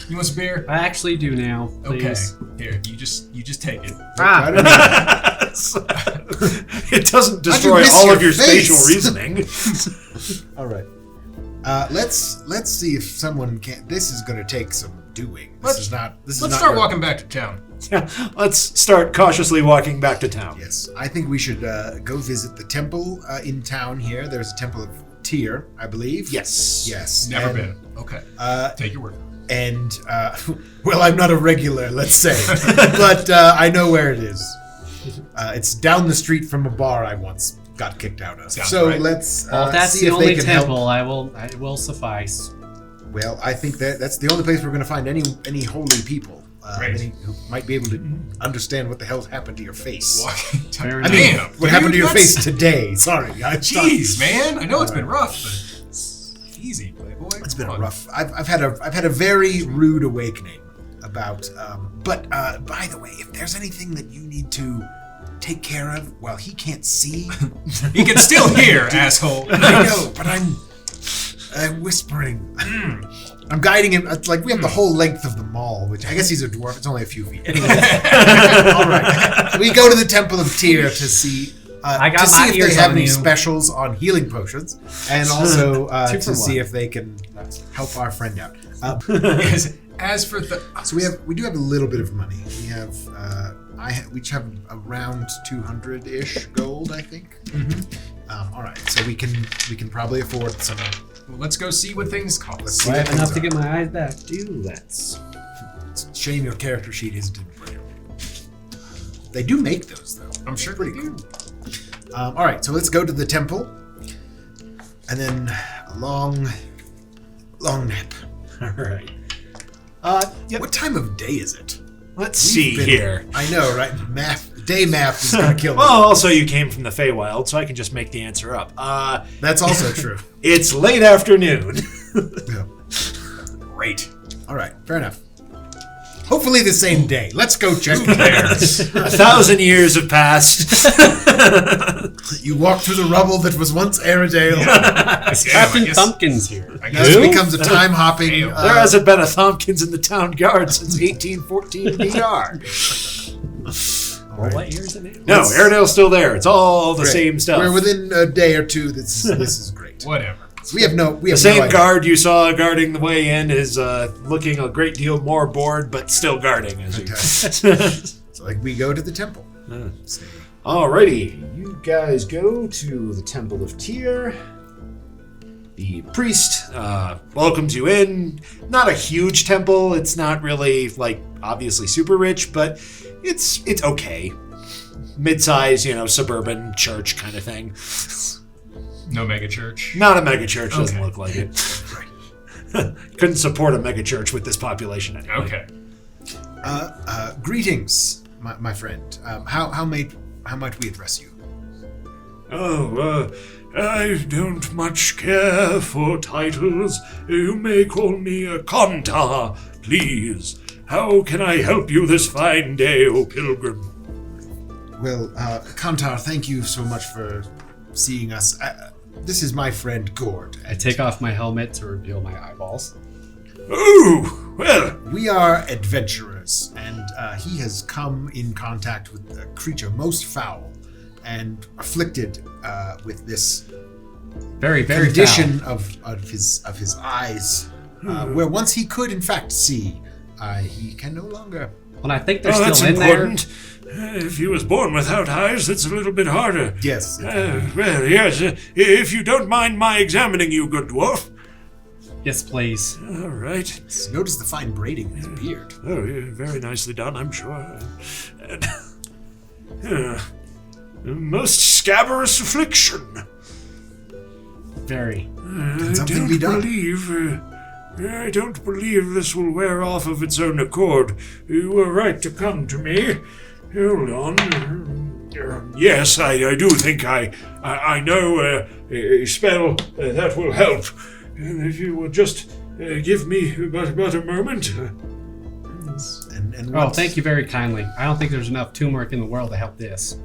You want some beer? I actually do now. Please. Okay. Here, you just take it. I don't know. It doesn't destroy miss all your of your face? spatial reasoning. All right. Let's see if someone can. This is going to take some doing. Let's not start your- walking back to town. Let's start cautiously walking back to town. Yes, I think we should go visit the temple in town here. There's a temple of Tyr, I believe. Yes. Yes. Never and, been. Okay. Take your word. And well, I'm not a regular, let's say, but I know where it is. It's down the street from a bar I once got kicked out of. Sounds so right. let's Well, if that's see the if they only can temple, help. I will suffice. Well, I think that's the only place we're going to find any holy people. Great. Any who might be able to understand what the hell's happened to your face. Walking town. Fair I mean, Damn, what happened to your that's- face today? Sorry, Jeez, man. I know it's been rough, but easy, playboy. It's been Come a on. rough. I've had a very rude awakening about. But by the way, if there's anything that you need to take care of, well, he can't see. He can still hear, asshole. I know, but I'm whispering. I'm guiding him. It's like we have the whole length of the mall, which I guess he's a dwarf. It's only a few feet. Anyway, all right. We go to the Temple of Tyr to see. I got to see my if they ears have on any you. specials on healing potions, and also Two to for see one. if they can help our friend out. As for the So we do have a little bit of money. We have we each have around 200-ish gold, I think. All right, so we can probably afford some. well, let's go see what things cost. Let's see Do I what have enough things to are. get my eyes back? Do let's. It's a shame your character sheet isn't in braille. They do make those though. I'm sure Pretty they cool. do. All right, so let's go to the temple, and then a long nap. All right. Yep. What time of day is it? Let's see here. I know, right? Day math is gonna kill me. Well, also you came from the Feywild, so I can just make the answer up. That's also true. It's late afternoon. Yeah. Great. All right, fair enough. Hopefully the same day. Let's go check there. 1,000 years have passed. You walk through the rubble that was once Aeredale. Captain Thumpkins here. I This guess becomes a time hopping. There hasn't been a Tompkins in the town guard since 1814 BR. What year is it now? No, Aeredale's still there. It's all the Great. same stuff. We're within a day or two. This is great. whatever. We have no The same idea. guard you saw guarding the way in is looking a great deal more bored, but still guarding. As you. So like we go to the temple. Alrighty, you guys go to the Temple of Tyr. The priest welcomes you in. Not a huge temple. It's not really like obviously super rich, but it's okay. Mid-size, suburban church kind of thing. No mega church. Not a mega church. Doesn't Okay. look like it. Couldn't support a mega church with this population anyway. Okay. Greetings, my friend. How might we address you? I don't much care for titles. You may call me a Kantar, please. How can I help you this fine day, O pilgrim? Well, Kantar, thank you so much for seeing us. This is my friend Gord. I take off my helmet to reveal my eyeballs. Oh, well, We are adventurers, and he has come in contact with a creature most foul and afflicted with this Very, very condition of his eyes, where once he could in fact see, he can no longer Well, I think they're that's still in important. If he was born without eyes, that's a little bit harder. Yes. Well, yes. If you don't mind my examining you, good dwarf. there. Yes, please. All right. Notice the fine braiding in his beard. Oh, yeah, very nicely done, I'm sure. Most scabrous affliction. Very. Can something be done? I don't believe this will wear off of its own accord. You were right to come to me. Hold on. Yes, I do think I know a spell that will help. If you will just give me about a moment. And Oh, thank you very kindly. I don't think there's enough turmeric in the world to help this.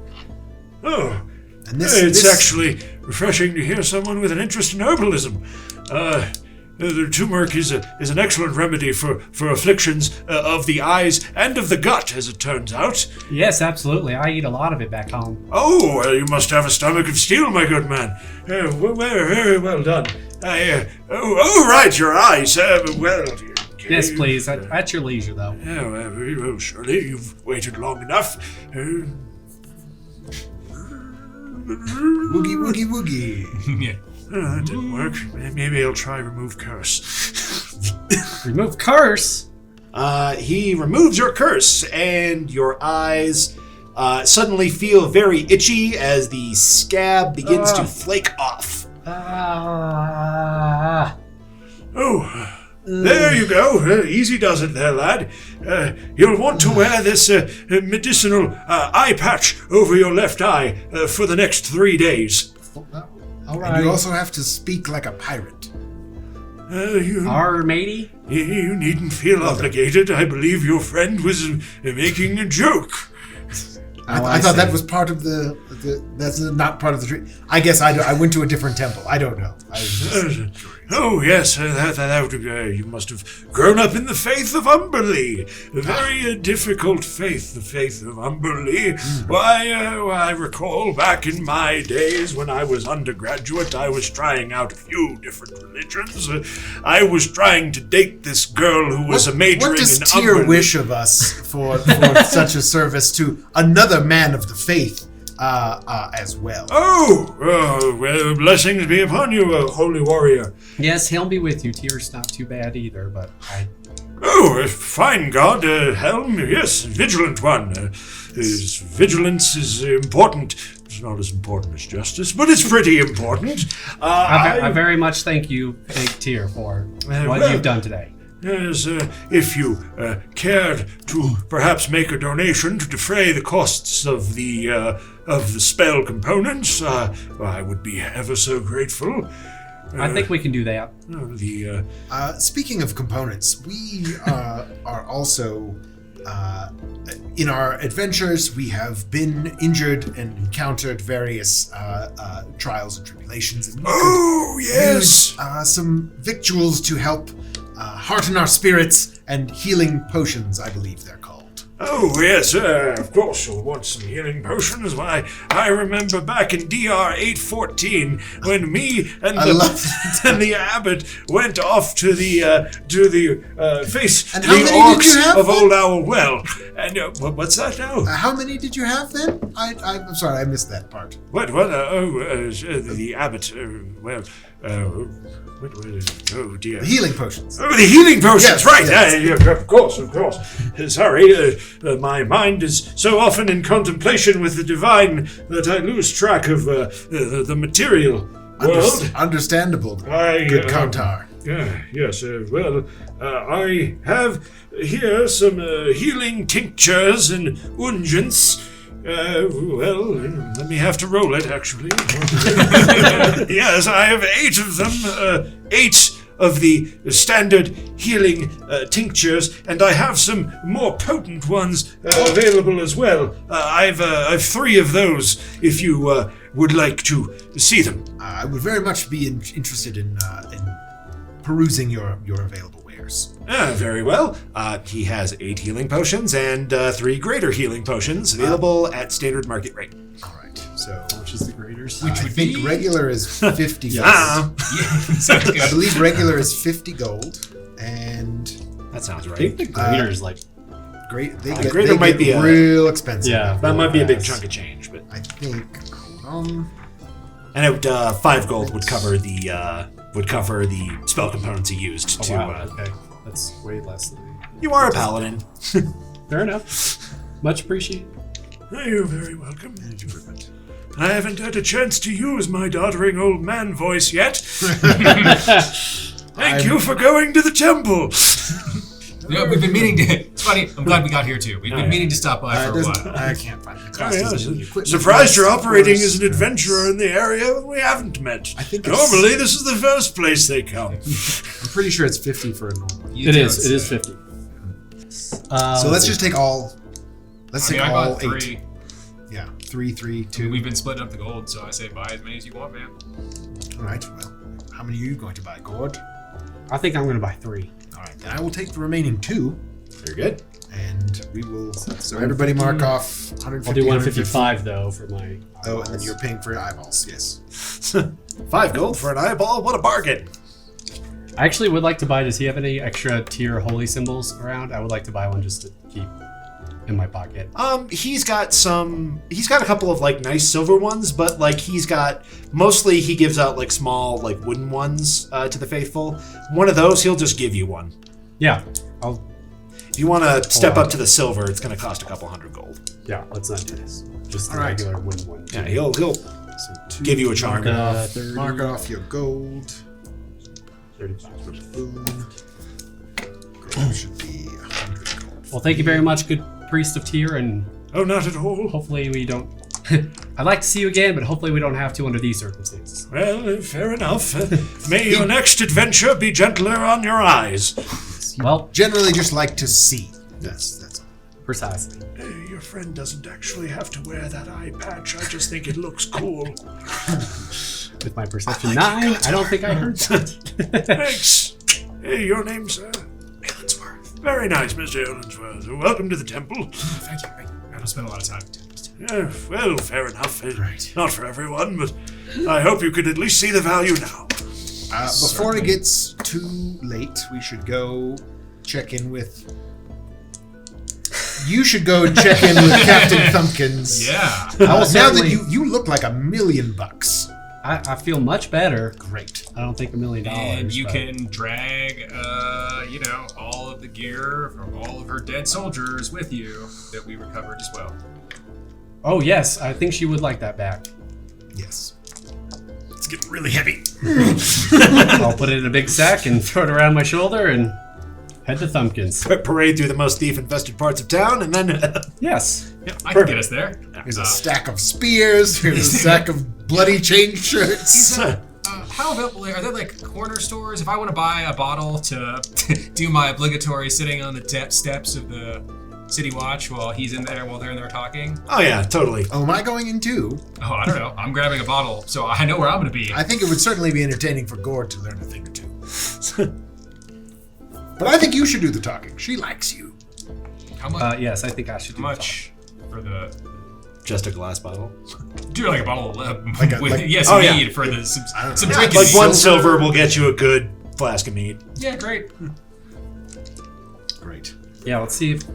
Oh, And it's actually refreshing to hear someone with an interest in herbalism. The turmeric is an excellent remedy for afflictions of the eyes and of the gut, as it turns out. Yes, absolutely. I eat a lot of it back home. Oh, well, you must have a stomach of steel, my good man. Very well done. Right, your eyes. Well, okay. Yes, please. At your leisure, though. Very well, surely. You've waited long enough. Woogie, woogie. Yeah. That didn't work. Maybe I'll try remove curse. Remove curse? He removes your curse, and your eyes suddenly feel very itchy as the scab begins to flake off. Oh, there you go. Easy does it there, lad. You'll want to wear this medicinal eye patch over your left eye for the next 3 days. All And right. you also have to speak like a pirate. Our matey? You needn't feel obligated. I believe your friend was making a joke. I thought that was part of the that's not part of the tree. I guess I went to a different temple. I don't know. I was just Oh, yes, you must have grown up in the faith of Umberlee. A very difficult faith, the faith of Umberlee. Why, I recall back in my days when I was undergraduate, I was trying out a few different religions. I was trying to date this girl who was majoring What does in Tyr Umberlee. wish of us for such a service to another man of the faith as well? Well, blessings be upon you, holy warrior. Yes, he'll be with you. Tyr's not too bad either, but I... Oh, fine god, Helm, yes, vigilant one. His vigilance is important. It's not as important as justice, but it's pretty important. I very much thank you, Big Tyr, for what you've done today. Yes, if you cared to perhaps make a donation to defray the costs of the spell components, I would be ever so grateful. I think we can do that. Speaking of components, we are also in our adventures. We have been injured and encountered various trials and tribulations. And we could yes! use some victuals to help hearten our spirits, and healing potions, I believe they're called. Oh, yes, of course you'll want some healing potions. Why, I remember back in DR 814 when me and the abbot went off to face And the how many did you orcs have of then? Old Owl Well. And what's that now? How many did you have then? I'm sorry, I missed that part. What? The abbot. Oh dear. The healing potions. Oh, the healing potions, Yes, right. yes. Of course. Sorry, my mind is so often in contemplation with the divine that I lose track of the material world. Understandable. Good Kantar. Yes, I have here some healing tinctures and unguents. Let me have to roll it, actually. Yes, I have 8 of them. 8 of the standard healing tinctures, and I have some more potent ones available as well. I've 3 of those, if you would like to see them. I would very much be interested in perusing your available wares. Very well. He has 8 healing potions and 3 greater healing potions available at standard market rate. All right. So, Which is the graders? I think regular is 50 gold. Sounds good. I believe regular is 50 gold, and That sounds right. I think the grader is like Greater might be real expensive. Yeah. That might be a big chunk of change, but I think. and it would 5 gold would cover the spell components he used Oh, to. wow. Okay. That's way less than me. You are a paladin. Fair enough. Much appreciated. You're very welcome. I haven't had a chance to use my doddering old man voice yet. Thank you for going to the temple. Yeah, we've been meaning to. It's funny. I'm glad we got here too. We've been meaning to stop by for a while. I can't find the Oh, yeah. classes in the equipment. Surprised you're list, of operating course. as an adventurer in the area we haven't met. I think it's- Normally, this is the first place they come. I'm pretty sure it's 50 for a normal. It is 50. So let's just take all. Let's take I all got 8. 3. Yeah, 3, 3, 2. We've been splitting up the gold, so I say buy as many as you want, man. All right. Well, how many are you going to buy, Gord? I think I'm going to buy 3. All right. Then I will take the remaining 2, Very good. and we will. So everybody mark off 150. I'll do 155 though for my. Oh, and then you're paying for eyeballs. Yes. 5 gold for an eyeball. What a bargain. I actually would like to buy. Does he have any extra tier holy symbols around? I would like to buy one just to keep in my pocket. He's got a couple of like nice silver ones, but like mostly he gives out like small like wooden ones to the faithful. One of those he'll just give you one. Yeah, If you want to step up to the silver, it's going to cost a couple hundred gold. yeah. Let's not do this. Just the All right. regular wooden one. Yeah, he'll So 2, give you a charm. Mark, 30, mark off your gold. 35. Boom. Gold should be 100 gold. Well, thank you very much, good priest of Tyr, and Oh, not at all. hopefully we don't. I'd like to see you again, but hopefully we don't have to under these circumstances. Well, fair enough. May your next adventure be gentler on your eyes. Well, Generally, just like to see. That's all. precisely. Your friend doesn't actually have to wear that eye patch. I just think it looks cool. With my perception 9, I don't think I heard that. Thanks. Hey, your name's Ellensworth. Very nice, Mr. Ellensworth. Welcome to the temple. Thank you. I don't spend a lot of time. Well, fair enough. Right. Not for everyone, but I hope you could at least see the value now. Before it gets too late, we should go check in with. You should go check in with Captain Thumpkins. Yeah. I will Now that certainly- you look like $1,000,000. I feel much better. Great. I don't think $1 million. And you but- can drag, all of the gear from all of her dead soldiers with you that we recovered as well. Oh yes, I think she would like that back. Yes. It's getting really heavy. I'll put it in a big sack and throw it around my shoulder and head to Thumpkins. Parade through the most thief-infested parts of town, and then Yes. Yeah, I can get us there. Here's a stack of spears. Here's a stack of bloody chain shirts. How available are there like corner stores? If I want to buy a bottle to do my obligatory sitting on the steps of the City Watch while he's in there, while they're in there talking. oh yeah, totally. Oh, am I going in too? Oh, I don't know. I'm grabbing a bottle, so I know where I'm going to be. I think it would certainly be entertaining for Gord to learn a thing or two. But I think you should do the talking. She likes you. How much? Yes, I think I should do much for the? Just a glass bottle. Do like a bottle of Like a- with, like- yes, oh, mead yeah. for the some know. drinking. Like one silver will get you a good flask of mead. Yeah, great. Great. Yeah, let's see if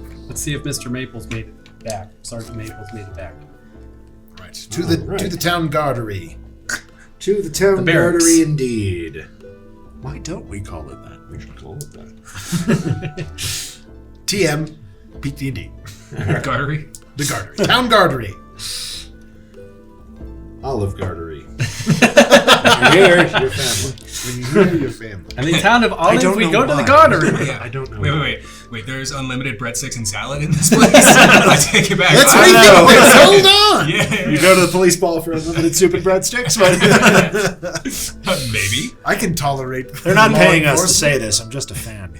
Mr. Maples made it back. Sergeant Maples made it back. Right. To the town gardery. To the town The barracks. gardery, indeed. Why don't we call it that? We should call it that. TM. Peak D&D. Gartery. The gardery. Town gardery. Olive gardery. Here, your family. When you hear your family. And the town of Olive, don't we know go to the why. gardery. Yeah. I don't know. Wait. There's unlimited breadsticks and salad in this place. I take it back. Let's I rethink know. this. Hold on. Yeah. You go to the police ball for unlimited soup and breadsticks, but Maybe. I can tolerate. they're not law paying us to enforcement. say this. I'm just a fan.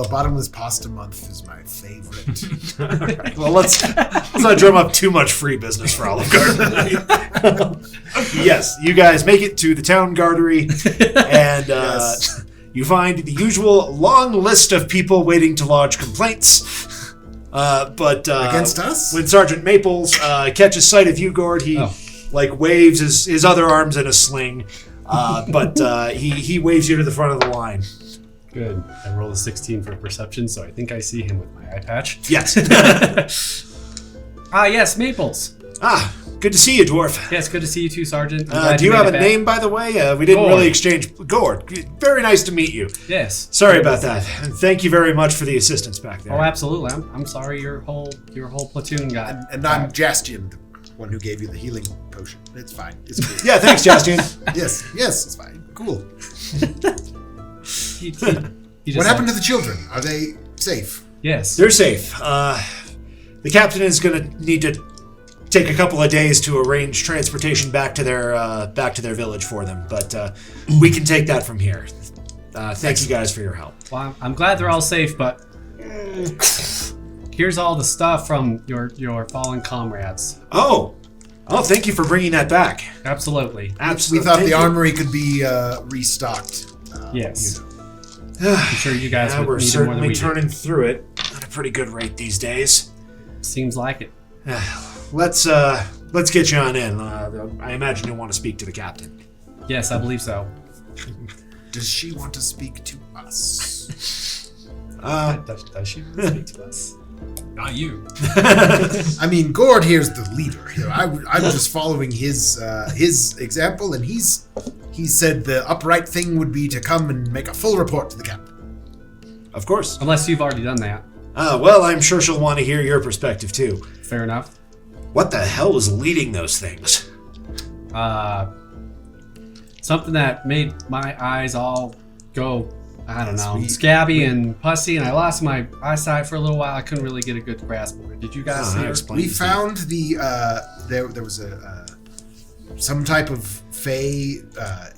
Bottomless pasta month is my favorite. Well, let's not drum up too much free business for Olive Garden. Yes, you guys make it to the town gardery, and Yes. you find the usual long list of people waiting to lodge complaints. But Against us? when Sergeant Maples catches sight of you, Gord, he like waves his other arms in a sling, but he waves you to the front of the line. Good. I rolled a 16 for perception, so I think I see him with my eye patch. Yes. Yes, Maples. Good to see you, dwarf. Yes, good to see you too, Sergeant. I'm glad Do you made have it a back. name, by the way? We didn't Gord. really exchange. Gord. Very nice to meet you. Yes. Sorry about that. And thank you very much for the assistance back there. Oh, absolutely. I'm sorry your whole platoon got. And I'm Jaastien, the one who gave you the healing potion. It's fine. It's cool. Yeah, thanks, Jaastien. yes, it's fine. Cool. He just What happened to the children? Are they safe? Yes. They're safe. The captain is going to need to take a couple of days to arrange transportation back to their village for them, but we can take that from here. Thank you guys for your help. Well, I'm glad they're all safe, but here's all the stuff from your fallen comrades. Oh, thank you for bringing that back. Absolutely. Absolutely. We thought Thank the you. armory could be restocked. Yes. I'm sure you guys Yeah, would we're need it more than certainly we do. turning through it at a pretty good rate these days. Seems like it. Let's get you on in. I imagine you'll want to speak to the captain. Yes, I believe so. Does she want to speak to us? Does she really speak to us? Not you. I mean, Gord here's the leader. You know, I'm just following his example, and he said the upright thing would be to come and make a full report to the captain. Of course. Unless you've already done that. Well, I'm sure she'll want to hear your perspective too. Fair enough. What the hell was leading those things? Something that made my eyes all go, I don't know, we- scabby and pussy, and I lost my eyesight for a little while. I couldn't really get a good grasp of it. Did you guys see that her? explains We it. found there was some type of fey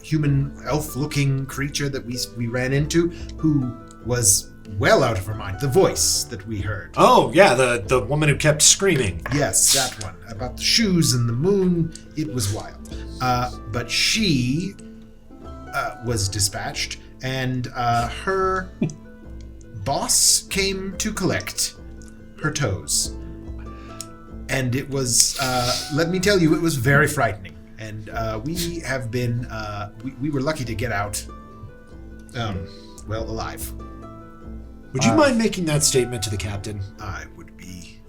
human elf-looking creature that we ran into who was well out of her mind. The voice that we heard. Oh, yeah, the woman who kept screaming. Yes, that one. About the shoes and the moon. It was wild. But she was dispatched, and her boss came to collect her toes. And it was, let me tell you, it was very frightening. And we have been, we were lucky to get out, alive. Would you mind making that statement to the captain? I would be.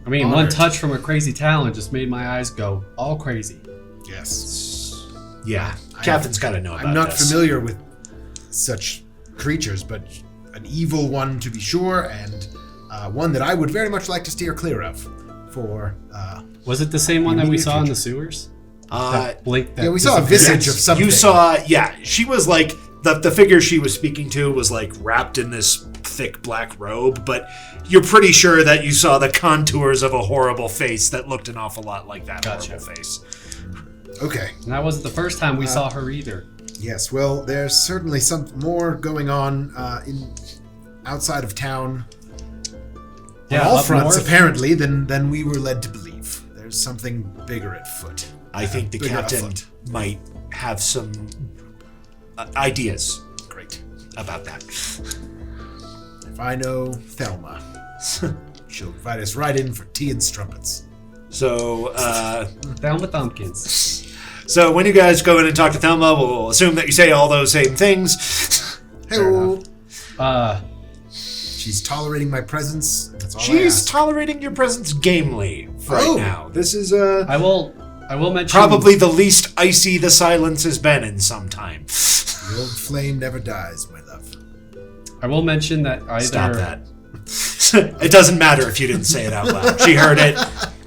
I mean, one Honored. touch from a crazy talent just made my eyes go all crazy. Yes. Yeah, captain's got to know about I'm not this. familiar with such creatures, but an evil one to be sure, and one that I would very much like to steer clear of. For Was it the same one that we immediate saw in the future. sewers? Uh, That blink. That yeah, we saw a disappeared? visage of something. You saw, yeah, she was like, the figure she was speaking to was like wrapped in this thick black robe, but you're pretty sure that you saw the contours of a horrible face that looked an awful lot like that Gotcha. horrible face. Okay. And that wasn't the first time we saw her either. Yes. Well, there's certainly some more going on outside of town. Yeah, on all up fronts, north. apparently, than we were led to believe. There's something bigger at foot. I think the Bigger captain afoot. might have some ideas Great. about that. If I know Thelma, she'll invite us right in for tea and strumpets. So, Down with Thumpkins. so when you guys go in and talk to Thelma, we'll assume that you say all those same things. Hey, She's she's tolerating my presence. That's all I She's ask. tolerating your presence gamely right Oh. now. This is I will mention probably the least icy the silence has been in some time. The old flame never dies, my love. I will mention that either Stop that. It doesn't matter if you didn't say it out loud. She heard it,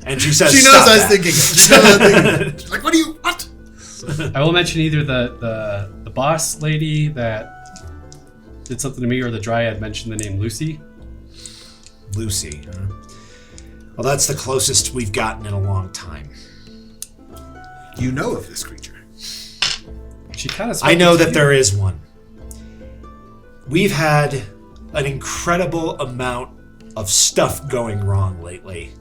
and she says, She knows "Stop I was that." thinking it. She knows I was thinking it. She's like, what? I will mention either the boss lady that did something to me or the dryad mentioned the name Lucy. Lucy. Huh? Well, that's the closest we've gotten in a long time. You know of this creature. She kind of. I know that there is one. We've had an incredible amount of stuff going wrong lately.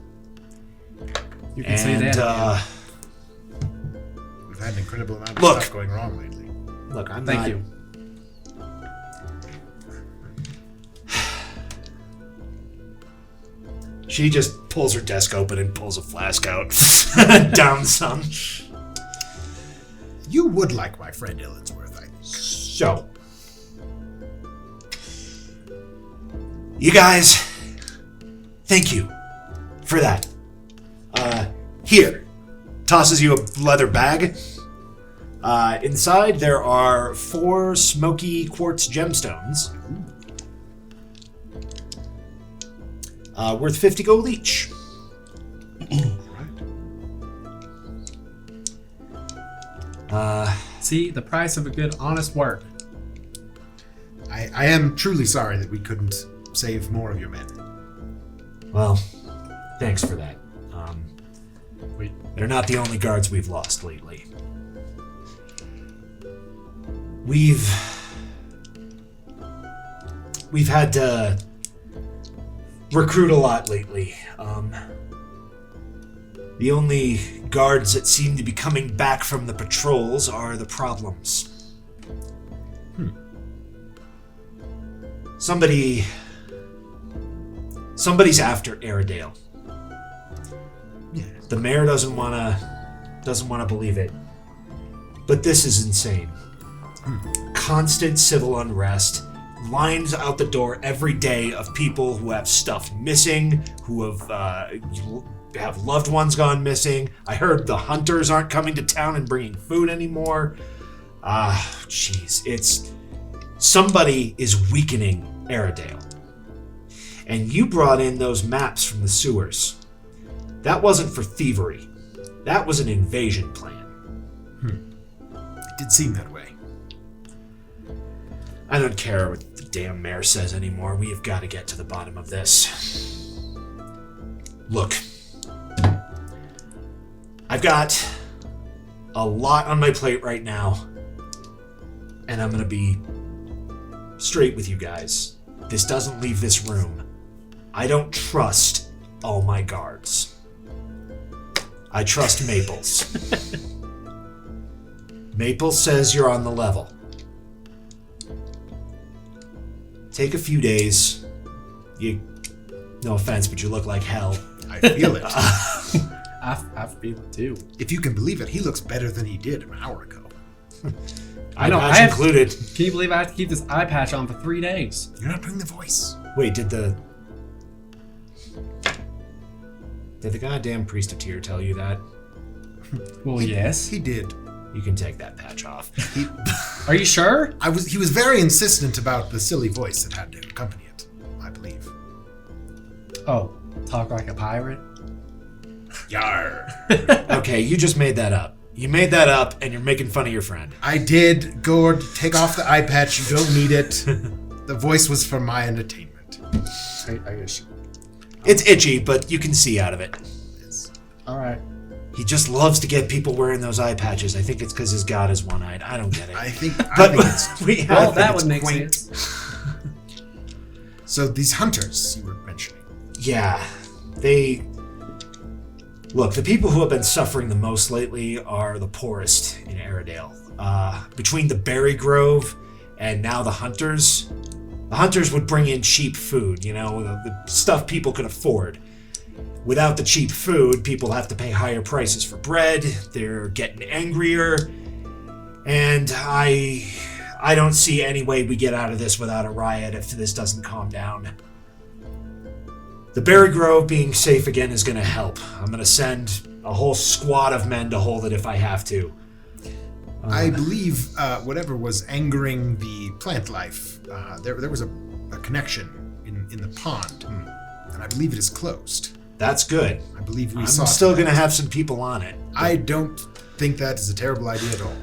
You can say that. We've had an incredible amount of Look. stuff going wrong lately. Look, I'm Thank not... you. She just pulls her desk open and pulls a flask out. Down some. You would like my friend Illensworth, I think. So, You guys, thank you for that. Here, tosses you a leather bag. Inside there are 4 smoky quartz gemstones. Worth 50 gold each. See, the price of a good, honest work. I am truly sorry that we couldn't save more of your men. Well, thanks for that. They're not the only guards we've lost lately. We've had to recruit a lot lately. The only guards that seem to be coming back from the patrols are the problems. Somebody's after Aeredale. The mayor doesn't wanna believe it. But this is insane. Constant civil unrest, lines out the door every day of people who have stuff missing, who have loved ones gone missing. I heard the hunters aren't coming to town and bringing food anymore. Jeez, somebody is weakening Aeredale. And you brought in those maps from the sewers. That wasn't for thievery. That was an invasion plan. It did seem that way. I don't care what the damn mayor says anymore. We have got to get to the bottom of this. Look, I've got a lot on my plate right now, and I'm going to be straight with you guys. This doesn't leave this room. I don't trust all my guards. I trust Maples. Maples says you're on the level. Take a few days. No offense, but you look like hell. I feel it. I feel it too. If you can believe it, he looks better than he did an hour ago. I know. Eye patch included. Can you believe I have to keep this eye patch on for 3 days? You're not doing the voice. Wait, did the goddamn priest of Tyr tell you that? Well, yes. He did. You can take that patch off. Are you sure? He was very insistent about the silly voice that had to accompany it, I believe. Oh, talk like a pirate? Yar. Okay, you just made that up. You made that up, and you're making fun of your friend. I did. Gord, take off the eye patch. You don't need it. The voice was for my entertainment. I guess. It's itchy, but you can see out of it. All right. He just loves to get people wearing those eye patches. I think it's because his god is one-eyed. I don't get it. I think We Well, have that would make sense. So these hunters you were mentioning. Yeah, Look, the people who have been suffering the most lately are the poorest in Aeredale. Between the berry grove and now the hunters would bring in cheap food, the stuff people could afford. Without the cheap food, people have to pay higher prices for bread. They're getting angrier. And I don't see any way we get out of this without a riot if this doesn't calm down. The Berry Grove being safe again is going to help. I'm going to send a whole squad of men to hold it if I have to. I believe whatever was angering the plant life, there was a connection in the pond, and I believe it is closed. That's good. I believe I'm still going to have some people on it. I don't think that is a terrible idea at all.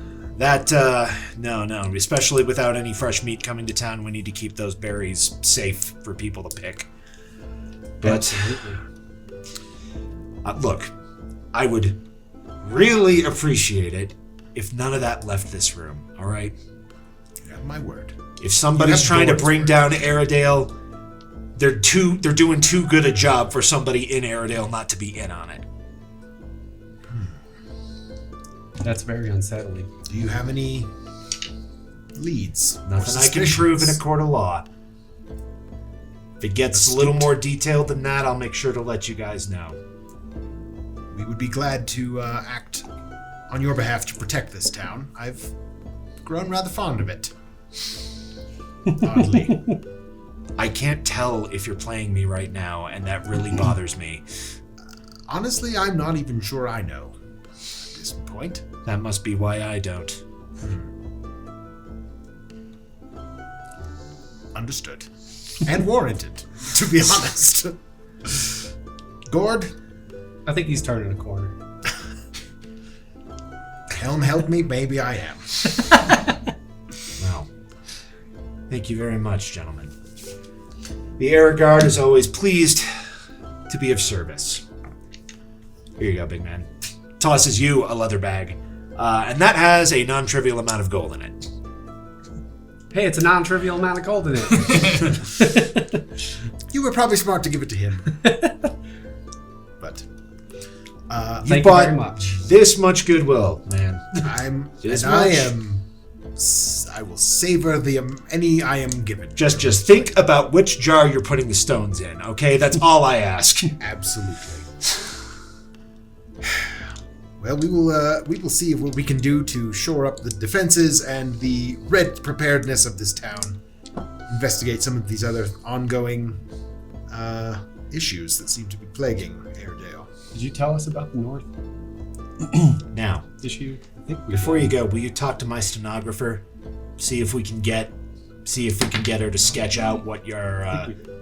No, especially without any fresh meat coming to town, we need to keep those berries safe for people to pick. But, look, I would really appreciate it if none of that left this room, all right? You have my word. If somebody's trying to bring down Aeredale, they're doing too good a job for somebody in Aeredale not to be in on it. That's very unsettling. Do you have any leads? Nothing I can prove in a court of law. If it gets a little more detailed than that, I'll make sure to let you guys know. We would be glad to act on your behalf to protect this town. I've grown rather fond of it. Oddly. I can't tell if you're playing me right now, and that really bothers me. Honestly, I'm not even sure I know at this point. That must be why I don't. Understood. And warranted, to be honest. Gord? I think he's turning a corner. Helm help me, maybe I am. Well, thank you very much, gentlemen. The Air Guard is always pleased to be of service. Here you go, big man. Tosses you a leather bag, and that has a non-trivial amount of gold in it. Hey, it's a non-trivial amount of gold in it. You were probably smart to give it to him. But Thank you very much. This much goodwill, man. I will savor any I am given. Just think about which jar you're putting the stones in, okay? That's all I ask. Absolutely. Well, we will see what we can do to shore up the defenses and the preparedness of this town. Investigate some of these other ongoing issues that seem to be plaguing Aeredale. Did you tell us about the North Now, issue? I think we before you go, will you talk to my stenographer? See if we can get her to sketch out what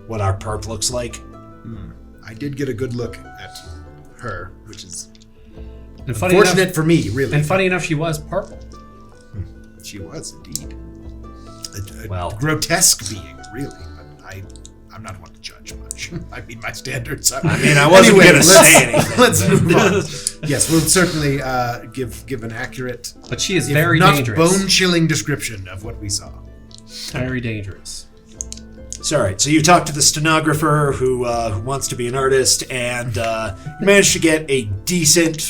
what our perp looks like. I did get a good look at her, which is funny unfortunate enough, for me, really. And funny enough, she was purple. She was indeed Well, grotesque being, really. But I'm not one to judge much. I mean, my standards are... I wasn't going to say anything. Let's move on. Yes, we'll certainly give an accurate, But she is if very not dangerous. bone-chilling description of what we saw. Very dangerous. Sorry. So you talked to the stenographer who wants to be an artist, and you managed to get a decent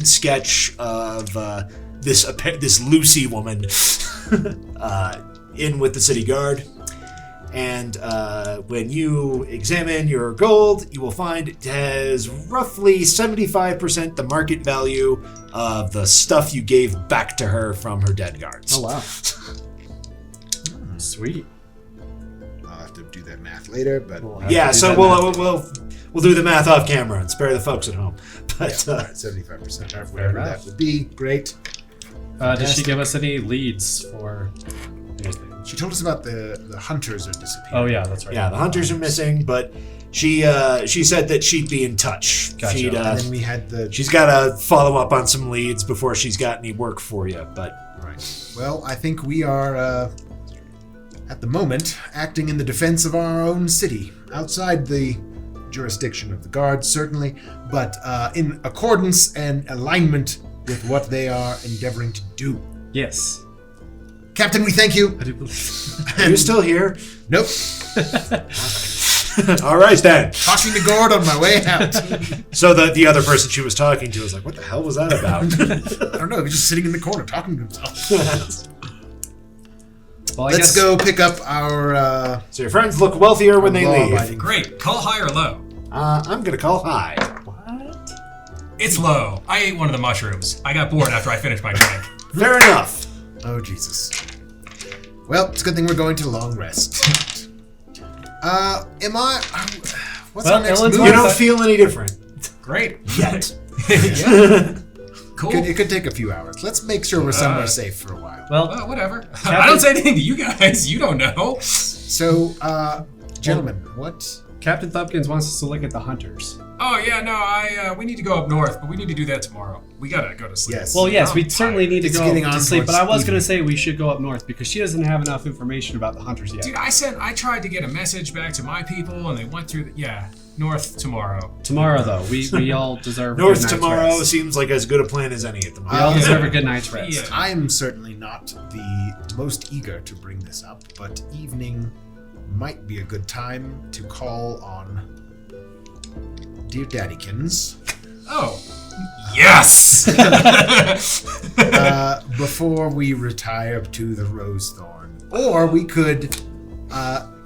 sketch of this Lucy woman in with the city guard. And when you examine your gold, you will find it has roughly 75% the market value of the stuff you gave back to her from her dead guards. Oh wow. Sweet. I'll have to do that math later, but... Yeah, so we'll do the math off camera and spare the folks at home. But 75%, or whatever that would be. Great. Did she give us any leads for anything? She told us about the hunters are disappearing. Oh yeah, that's right. yeah, the hunters are missing, but she said that she'd be in touch. Gotcha. And then we had She's got to follow up on some leads before she's got any work for you, but... Right. Well, I think we are, at the moment, acting in the defense of our own city. Outside the jurisdiction of the guards, certainly, but in accordance and alignment with what they are endeavoring to do. Yes. Captain, we thank you. I do believe. Are you still here? Nope. All right, then. Talking to Gord on my way out. So the other person she was talking to was like, what the hell was that about? I don't know. He was just sitting in the corner talking to himself. Well, Let's go pick up our... So your friends look wealthier when they leave. law-abiding- Great. Call high or low? I'm going to call high. What? It's low. I ate one of the mushrooms. I got bored after I finished my drink. Fair enough. Oh, Jesus. Well, it's a good thing we're going to long rest. What's our next Ellen's move? You don't feel any different. Great. Yet. Cool. It could take a few hours. Let's make sure we're somewhere safe for a while. Well, Whatever. I don't say anything to you guys. You don't know. So, gentlemen, what? Captain Thumpkins wants us to look at the hunters. Oh yeah, no. We need to go up north, but we need to do that tomorrow. We gotta go to sleep. Yes. Well, yes, I'm we certainly need to It's go getting to on sleep, but I was towards going to say we should go up north because she doesn't have enough information about the hunters yet. Dude, I tried to get a message back to my people, and they went through. North tomorrow. Tomorrow, though, we all deserve a North good night's tomorrow rest. seems like as good a plan as any at the We moment. all deserve a good night's rest. Yeah. I am certainly not the most eager to bring this up, but evening might be a good time to call on dear Daddykins Oh, yes. before we retire to the Rosethorn. Or we could...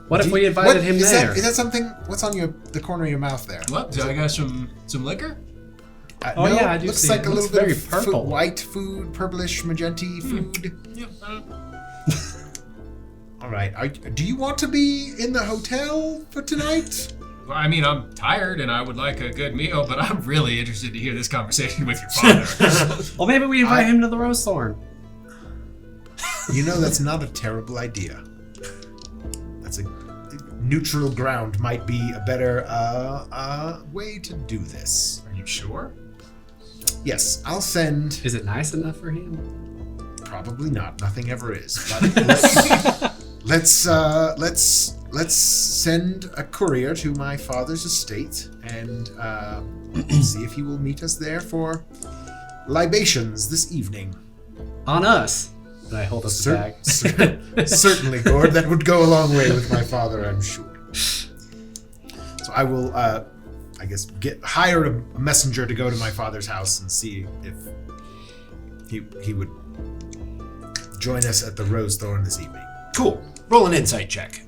What if we invited him is there? Is that something... What's on the corner of your mouth there? What? Do I got some liquor? Oh, no, yeah, I do looks see like it. a It little looks bit very of purple. white food, purplish, magenta food. Yep. All right. Do you want to be in the hotel for tonight? Well, I mean, I'm tired and I would like a good meal, but I'm really interested to hear this conversation with your father. Well, maybe we invite him to the Rose Thorn. You know, that's not a terrible idea. That's a neutral ground might be a better way to do this. Are you sure? Yes, I'll send. Is it nice enough for him? Probably not. Nothing ever is. But let's send a courier to my father's estate and see if he will meet us there for libations this evening. On us. And I hold up the bag. Certainly, Gord. That would go a long way with my father, I'm sure. So I will, I guess, hire a messenger to go to my father's house and see if he would join us at the Rose Thorn this evening. Cool. Roll an insight check.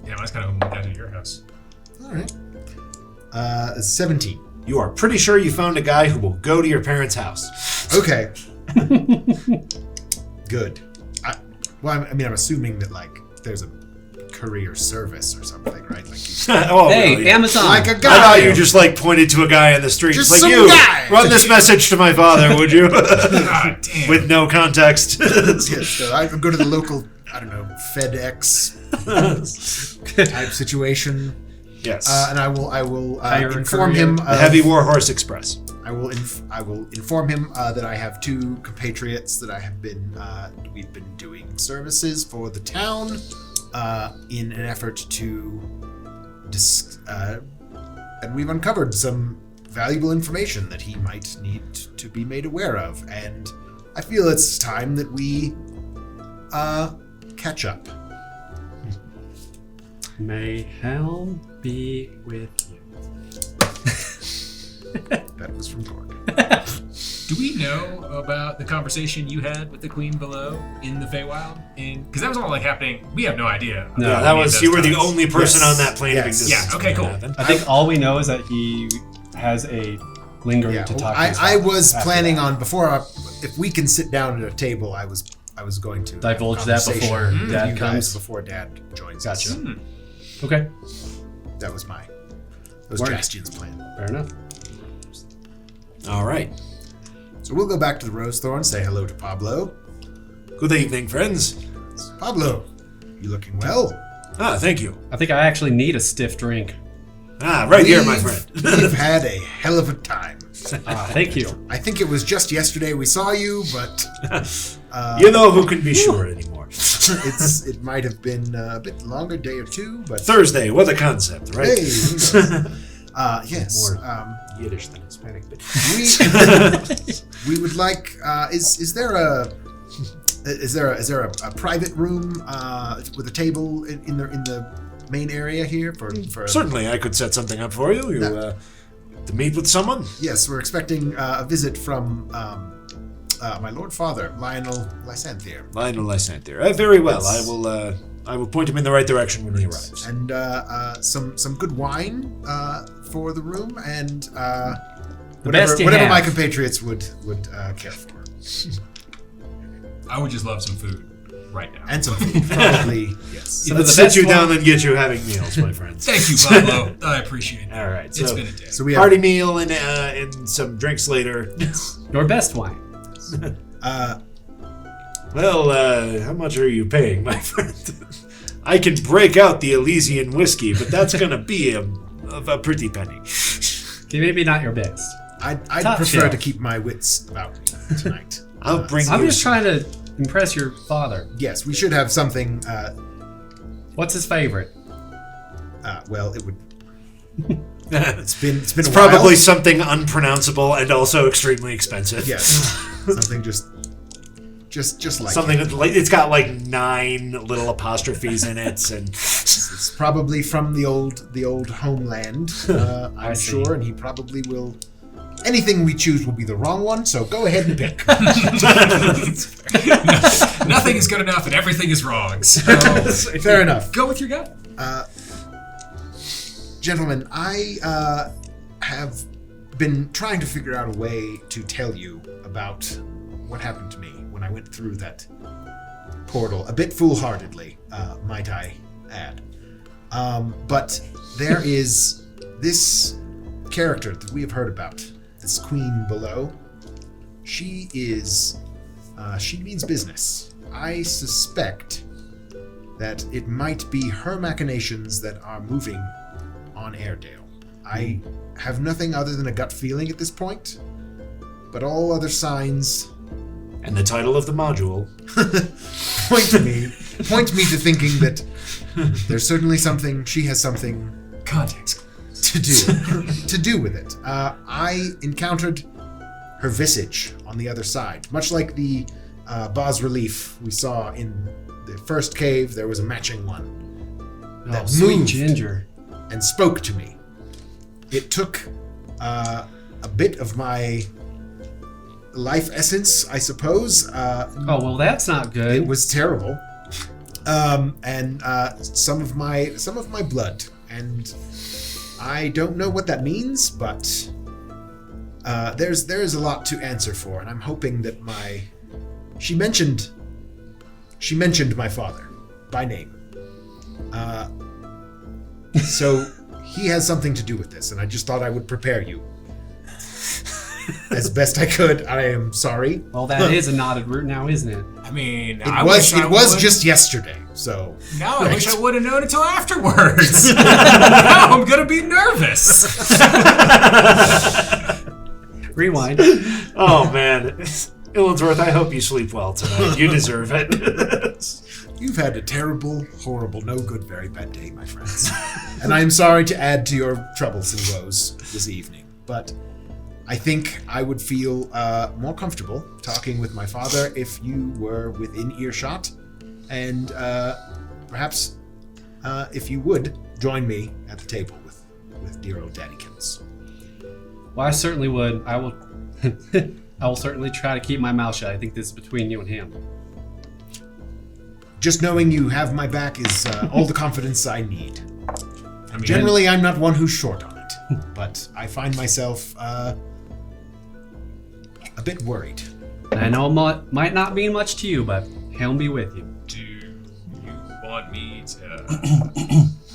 Yeah, I was kind of hoping down to your house. All right. 17. You are pretty sure you found a guy who will go to your parents' house. Okay. Good. I'm assuming that, like, there's a courier service or something, right? Like hey, Amazon. Like a guy. I thought you just, like, pointed to a guy in the street. Just like, some you, guy. run this message to my father, would you? God damn. With no context. Yes, so I go to the local, I don't know, FedEx type situation. Yes. And I will inform him. The Heavy Warhorse Express. I will inform him that I have 2 compatriots that I have been we've been doing services for the town in an effort to and we've uncovered some valuable information that he might need to be made aware of, and I feel it's time that we catch up. May hell be with you. That was from Gord. Do we know about the conversation you had with the queen below in the Feywild? Because that was all like happening. We have no idea. No, Yeah, that was, you were the only person on that plane of Yes. existence. Yeah, okay, when cool. that happened. I think all we know is that he has a lingering to talk to his I father was after planning that. on if we can sit down at a table. I was going to Divulge have a that conversation before with Dad you comes. guys before Dad joins us. Gotcha. Okay, That was Word. Jaastien's plan. fair enough. All right. So we'll go back to the Rose Thorn, say hello to Pablo. Good evening, friends. Pablo, you looking well? Ah, thank you. I think I actually need a stiff drink. Ah, right here, my friend. We've had a hell of a time. Thank you. I think it was just yesterday we saw you, but You know who can be sure anymore. it might have been a bit longer, day or two. But Thursday, what a concept, right? hey, who knows? Yes. More Yiddish than Hispanic, but We would like. Is there a private room with a table in the main area here for? certainly I could set something up for you. To meet with someone. Yes, we're expecting a visit from my Lord Father, Lionel Lysanthier. Lionel Lysanthier. Very well. Yes. I will point him in the right direction when he arrives. And some good wine for the room, and best you whatever have. my compatriots would care for. I would just love some food right now. And some food, probably, yes. Some of Let's the sit best you down wine. and get you having meals, my friends. Thank you, Pablo. I appreciate it. All right. It's So, been a day. So we have party meal and some drinks later. Your best wine. Well, how much are you paying, my friend? I can break out the Elysian whiskey, but that's going to be a pretty penny. Okay, maybe not your best. I'd Top prefer shelf. to keep my wits about me tonight. I'll bring I'm you just trying to impress your father. Yes, we should have something. What's his favorite? Well, it would. It's It's been a probably while. something unpronounceable and also extremely expensive. Yes, something just like Something it. that, like, it's got like 9 little apostrophes in it, and It's probably from the old homeland. I'm see. sure, and he probably will. Anything we choose will be the wrong one, so go ahead and pick. Nothing is good enough and everything is wrong. So Fair enough. go with your gut. Gentlemen, I have been trying to figure out a way to tell you about what happened to me when I went through that portal, a bit foolhardily, might I add. But there is this character that we have heard about, this queen below. She means business. I suspect that it might be her machinations that are moving on Aeredale. I have nothing other than a gut feeling at this point, but all other signs... And the title of the module. point me to thinking that there's certainly something, she has something Context. to do with it. I encountered her visage on the other side, much like the bas relief we saw in the first cave. There was a matching one that sweet moved ginger. and spoke to me. It took a bit of my life essence, I suppose. Well, that's not good. It was terrible, and some of my blood, and I don't know what that means, but there's a lot to answer for, and I'm hoping that she mentioned my father by name, so he has something to do with this, and I just thought I would prepare you as best I could. I am sorry. Well, that is a knotted root now, isn't it? I mean, It was just yesterday, so... Now I wish I would have known until afterwards. Now I'm gonna be nervous. Rewind. Oh, man. Illensworth, I hope you sleep well tonight. You deserve it. You've had a terrible, horrible, no good, very bad day, my friends. And I am sorry to add to your troubles and woes this evening, but I think I would feel more comfortable talking with my father if you were within earshot, and perhaps if you would join me at the table with dear old Daddykins. Well, I certainly would. I will. I will certainly try to keep my mouth shut. I think this is between you and him. Just knowing you have my back is all the confidence I need. Generally, I'm not one who's short on it, but I find myself a bit worried. I know it might not mean much to you, but he'll be with you. Do you want me to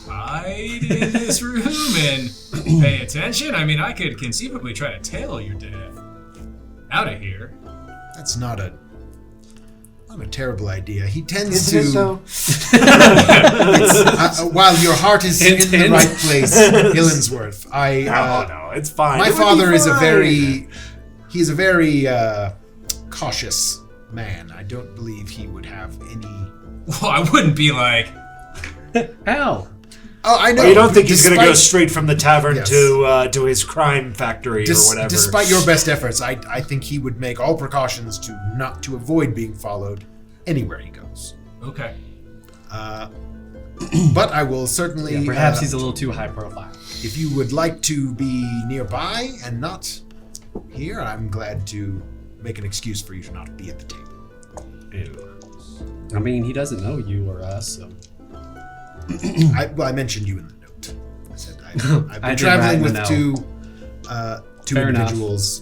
hide in this room and pay attention? I mean, I could conceivably try to tail your dad out of here. That's not a terrible idea. He tends Isn't to... it, though? While your heart is in the right place, Illensworth, No, it's fine. my It would father be is fine. he's a very cautious man. I don't believe he would have any... Well, I wouldn't be like, Hell. Oh, I know. You don't think he's going to go Despite- straight from the tavern Yes. to his crime factory or whatever? Despite your best efforts, I think he would make all precautions to avoid being followed anywhere he goes. okay. But I will certainly... Yeah, perhaps he's a little too high profile. If you would like to be nearby and not here, I'm glad to make an excuse for you to not be at the table. Ew. I mean, he doesn't know you or us, so... I mentioned you in the note. I said I've I been did traveling write in with the two Fair enough. individuals,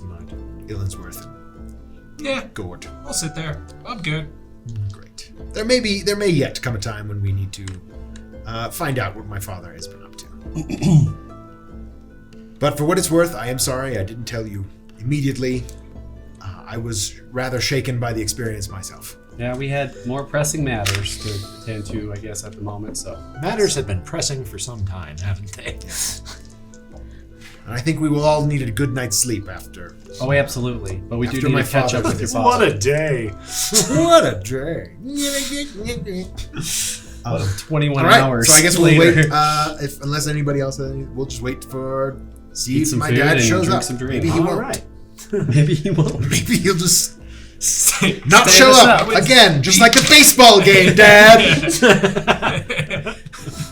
Illensworth and Yeah, Gord. I'll sit there. I'm good. Great. There may yet come a time when we need to find out what my father has been up to. But for what it's worth, I am sorry I didn't tell you immediately. I was rather shaken by the experience myself. Yeah, we had more pressing matters to attend to, I guess, at the moment, so... Matters have been pressing for some time, haven't they? And I think we will all need a good night's sleep after. Oh, absolutely. But we After do need my to catch father up with your visits. father. What a day. What a day. 21 All right, hours so I guess later. we'll wait. Unless anybody else has any, we'll just wait for see Eat if some my food dad and shows drink up. some drinks. Maybe he All won't. right. Maybe he won't. Maybe he'll just Stay not show us up up. again, just like the baseball game, Dad.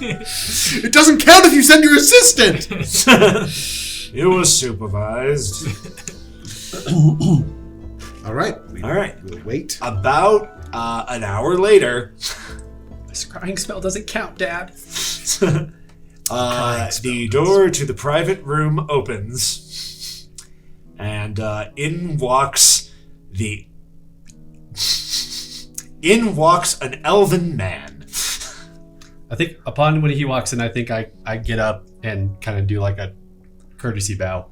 It doesn't count if you send your assistant. It was supervised. All right. All right. We'll wait. About an hour later, This crying spell doesn't count, Dad. the door to the private room opens, and in walks the In walks an elven man. I think upon when he walks in, I think I get up and kind of do like a courtesy bow.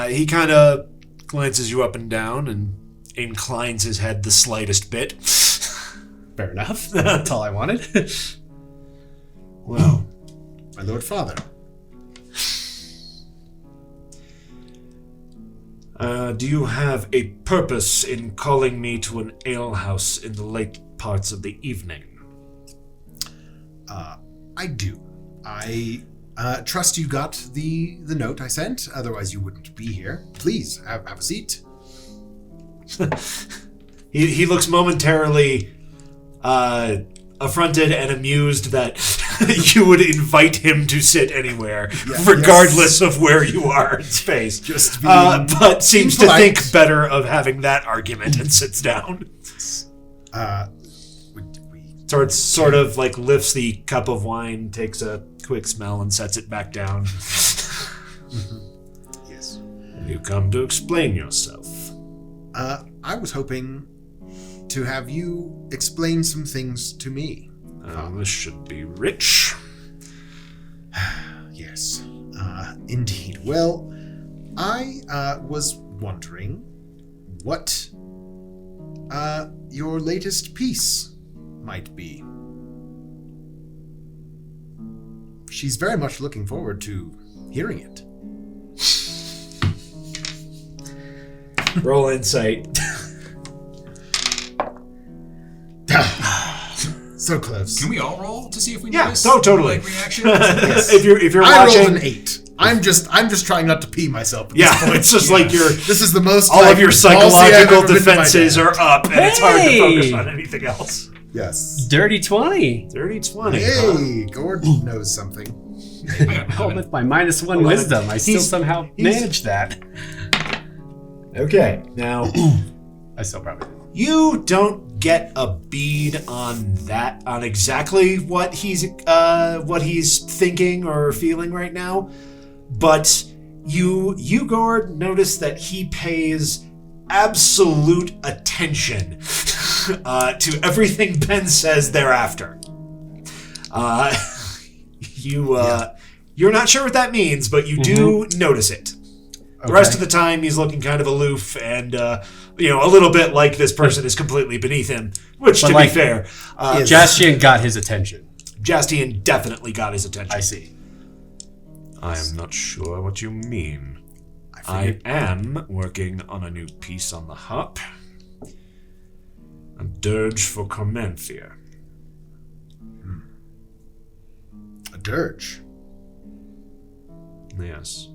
He kind of glances you up and down and inclines his head the slightest bit. Fair enough. That's all I wanted. Well, My Lord Father. Do you have a purpose in calling me to an alehouse in the late parts of the evening? I do. I trust you got the note I sent, otherwise you wouldn't be here. Please, have a seat. He looks momentarily affronted and amused that you would invite him to sit anywhere, regardless of where you are in space. Just but seems to polite. think better of having that argument and sits down. Sort of like lifts the cup of wine, takes a quick smell, and sets it back down. Yes. You come to explain yourself. I was hoping to have you explain some things to me. This should be rich. Yes, indeed. Well, I was wondering what your latest piece might be. She's very much looking forward to hearing it. Roll insight. So close. Can we all roll to see if we Yeah, notice? totally. Like, reactions? If you're I watching, rolled an 8. I'm just trying not to pee myself. At yeah, this point. it's just like This is the most. all like, of your ballsy I've psychological ever been to my defenses dad. are up, and it's hard to Hey! focus on anything else. Yes. Dirty 20. 30-20. Hey, Gordon knows something. Oh, with my -1 wisdom, I still somehow managed that. Okay, now I still probably did. you don't get a bead on exactly what he's thinking or feeling right now, but you Gord, notice that he pays absolute attention to everything Ben says thereafter. You're not sure what that means, but you do notice it. The rest of the time, he's looking kind of aloof and, a little bit like this person is completely beneath him, which, But to like- be fair, Jaastien got his attention. Jaastien definitely got his attention. I see. I am not sure what you mean. I am working on a new piece on the harp. A dirge for Cormanthia. A dirge. Yes.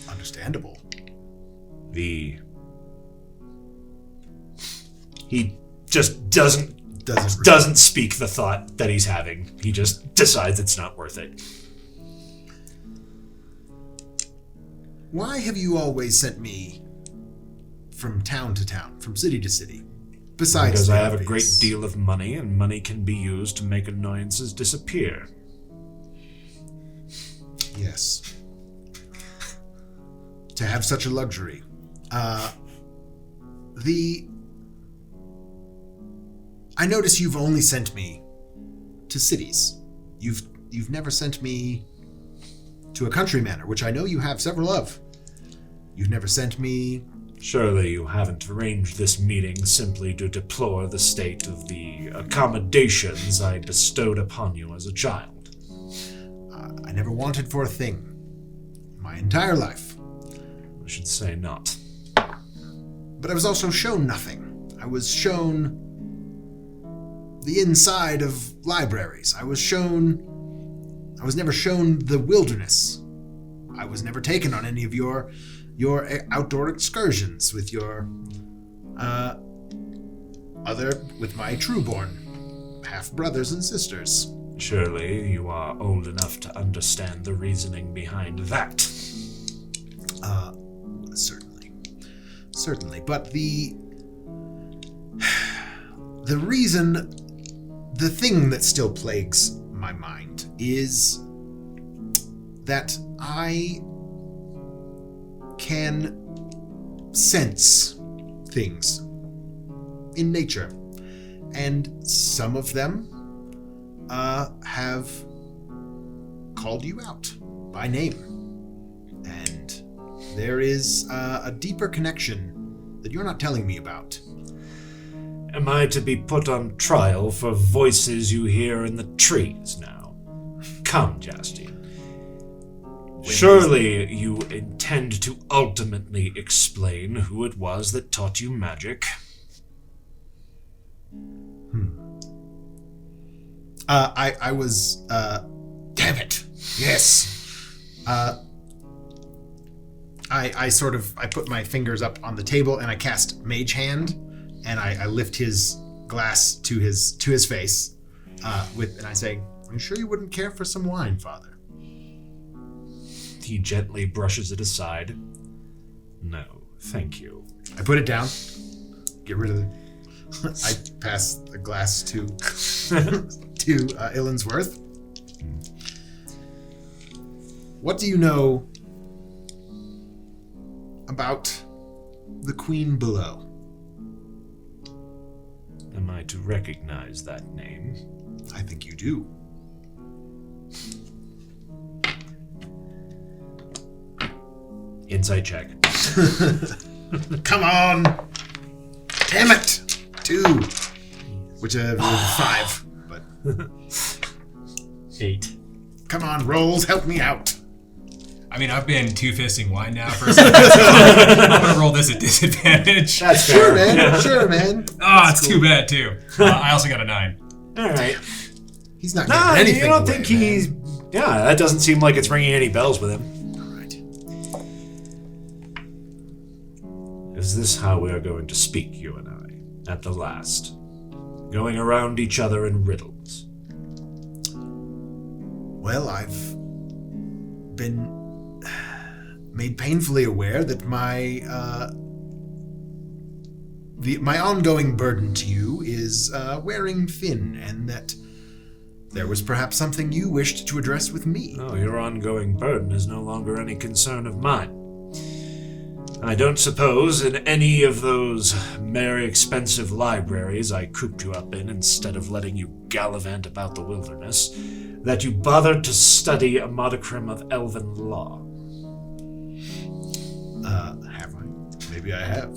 Understandable. He just doesn't speak the thought that he's having. He just decides it's not worth it. Why have you always sent me from town to town, from city to city? Besides, Because I have a therapies? great deal of money, and money can be used to make annoyances disappear. Yes. To have such a luxury. I notice you've only sent me to cities. You've never sent me to a country manor, which I know you have several of. You've never sent me... Surely you haven't arranged this meeting simply to deplore the state of the accommodations I bestowed upon you as a child. I never wanted for a thing. My entire life. I should say not. But I was also shown nothing. I was shown the inside of libraries. I was never shown the wilderness. I was never taken on any of your outdoor excursions with your with my trueborn half brothers and sisters. Surely you are old enough to understand the reasoning behind that. Certainly. But the reason, the thing that still plagues my mind is that I can sense things in nature. And some of them have called you out by name. And there is a deeper connection that you're not telling me about. Am I to be put on trial for voices you hear in the trees now? Come, Jaastien. Surely you intend to ultimately explain who it was that taught you magic? I was, damn it. Yes. I put my fingers up on the table and I cast Mage Hand, and I lift his glass to his face, and I say, "Are you sure you wouldn't care for some wine, Father?" He gently brushes it aside. No, thank you. I put it down. Get rid of it. I pass the glass to Illinsworth. What do you know about the Queen below? Am I to recognize that name? I think you do. Insight check. Come on! Damn it! 2. Which is 5. But 8. come on, rolls, help me out. I mean, I've been two-fisting wine now for a second, so I'm going to roll this at disadvantage. That's Sure, fair. man. Sure, man. Oh, it's too bad, too. I also got a 9. All right. He's not Nah, giving anything you don't away, think man. he's... Yeah, that doesn't seem like it's ringing any bells with him. All right. Is this how we are going to speak, you and I, at the last? Going around each other in riddles? Well, I've been made painfully aware that my ongoing burden to you is wearing thin, and that there was perhaps something you wished to address with me. Oh, your ongoing burden is no longer any concern of mine. I don't suppose in any of those very expensive libraries I cooped you up in instead of letting you gallivant about the wilderness, that you bothered to study a modicum of elven law. Have I? Maybe I have.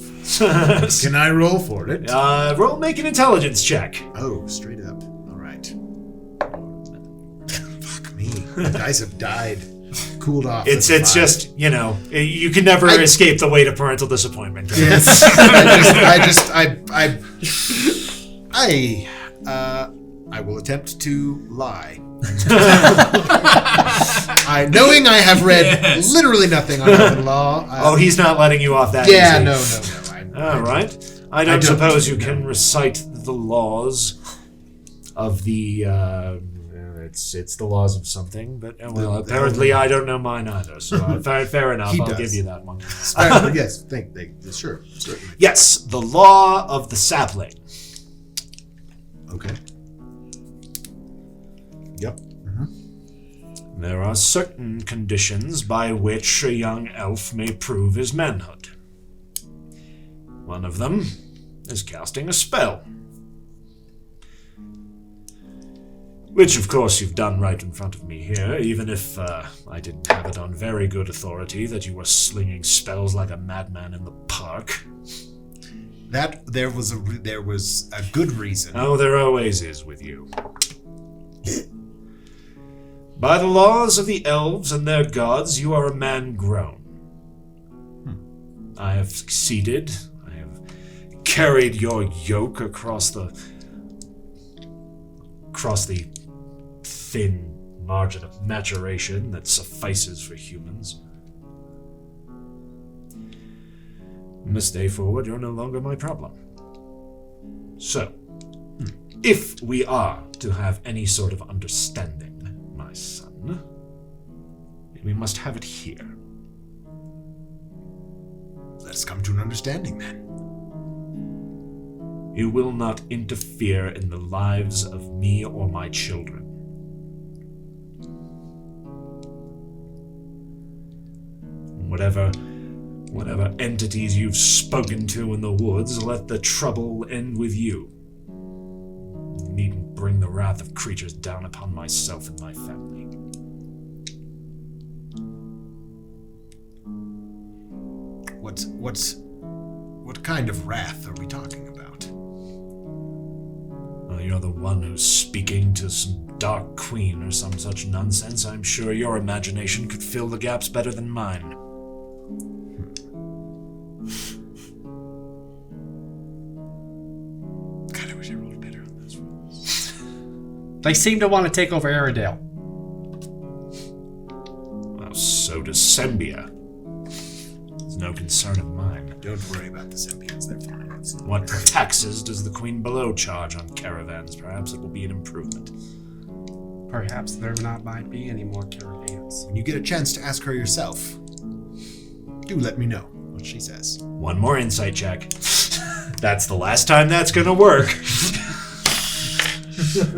Can I roll for it? Make an intelligence check. Oh, straight up. All right. Fuck me. The dice have died. Cooled off. It's at 5. just, you can never escape the weight of parental disappointment. Yes. I will attempt to lie. Knowing I have read literally nothing on elven law. He's not letting you off that Yeah, easy. no. All right. I don't suppose you can recite the laws of the... It's the laws of something, but apparently I don't know mine either. So fair enough. I'll give you that one. Yes, sure, certainly. Yes, the law of the sapling. Okay. Yep. There are certain conditions by which a young elf may prove his manhood. One of them is casting a spell. Which, of course, you've done right in front of me here, even if I didn't have it on very good authority that you were slinging spells like a madman in the park. That there was a good reason. Oh, there always is with you. By the laws of the elves and their gods, you are a man grown. I have succeeded. I have carried your yoke across the thin margin of maturation that suffices for humans. From this day forward, you're no longer my problem. So, if we are to have any sort of understanding, my son, we must have it here. Let's come to an understanding then. You will not interfere in the lives of me or my children. Whatever entities you've spoken to in the woods, let the trouble end with you. bring the wrath of creatures down upon myself and my family. What kind of wrath are we talking about? Well, you're the one who's speaking to some dark queen or some such nonsense. I'm sure your imagination could fill the gaps better than mine. God, I wish I rolled better on those rolls. They seem to want to take over Aeredale. Well, so does Sembia. It's no concern of mine. Don't worry about the Sembians, they're fine. What taxes does the queen below charge on caravans? Perhaps it will be an improvement. Perhaps there might be any more caravans. When you get a chance to ask her yourself, do let me know what she says. One more insight check. That's the last time that's gonna work.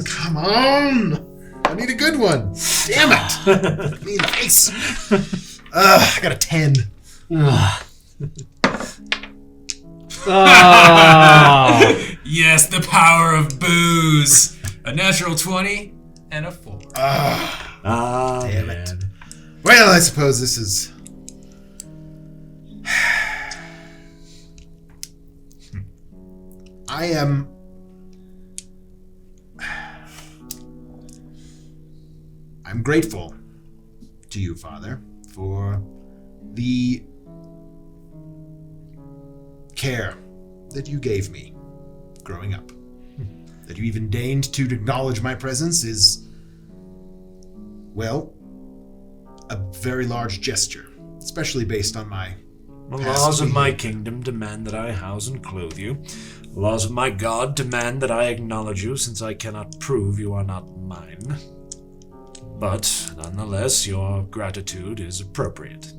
Come on! I need a good one. Damn it! Me in the face. I got a 10. Yes, the power of booze. A natural 20 and a 4. Damn it. Well, I suppose this is... I'm grateful to you, Father, for the care that you gave me growing up. That you even deigned to acknowledge my presence is, well, a very large gesture, especially based on my The past laws of my behavior. kingdom demand that I house and clothe you. The laws of my god demand that I acknowledge you, since I cannot prove you are not mine. But, nonetheless, your gratitude is appropriate.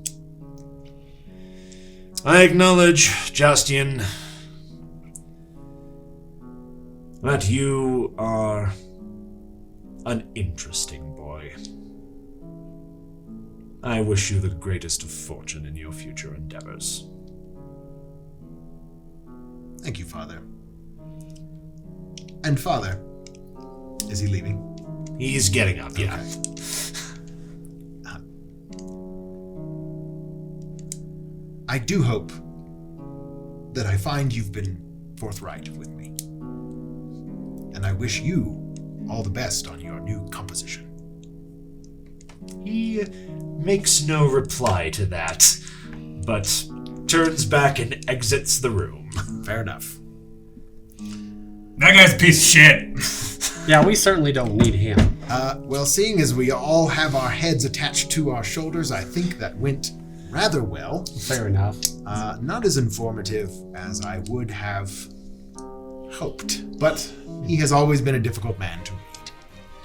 I acknowledge, Jaastien, that you are an interesting boy. I wish you the greatest of fortune in your future endeavors. Thank you, Father. And Father, is he leaving? He's getting up, yeah. Okay. I do hope that I find you've been forthright with me. And I wish you all the best on your new composition. He makes no reply to that, but turns back and exits the room. Fair enough. That guy's a piece of shit. Yeah, we certainly don't need him. Well, seeing as we all have our heads attached to our shoulders, I think that went rather well. Fair enough. Not as informative as I would have hoped, but he has always been a difficult man to read.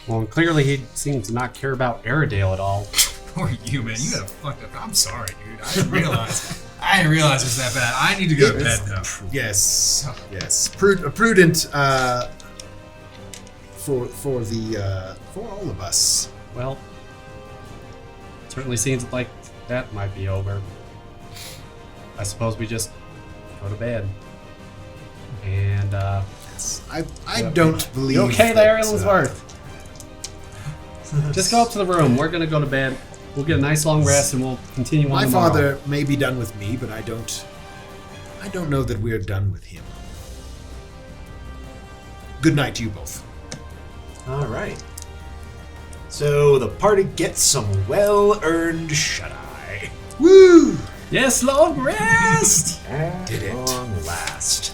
Well, and clearly he seems to not care about Aeredale at all. Poor you, man. You got fucked up. I'm sorry, dude. I didn't realize. I didn't realize it was that bad. I need to go to bed though. Yes, yes. Prudent for all of us. Well, certainly seems like that might be over. I suppose we just go to bed. And, I don't believe. You okay there, that, Ellensworth? Just go up to the room. We're gonna go to bed. We'll get a nice long rest and we'll continue on My tomorrow. father may be done with me, but I don't know that we're done with him. Good night to you both. All right. So the party gets some well-earned shut-eye. Woo! Yes, long rest! At Did it. long last.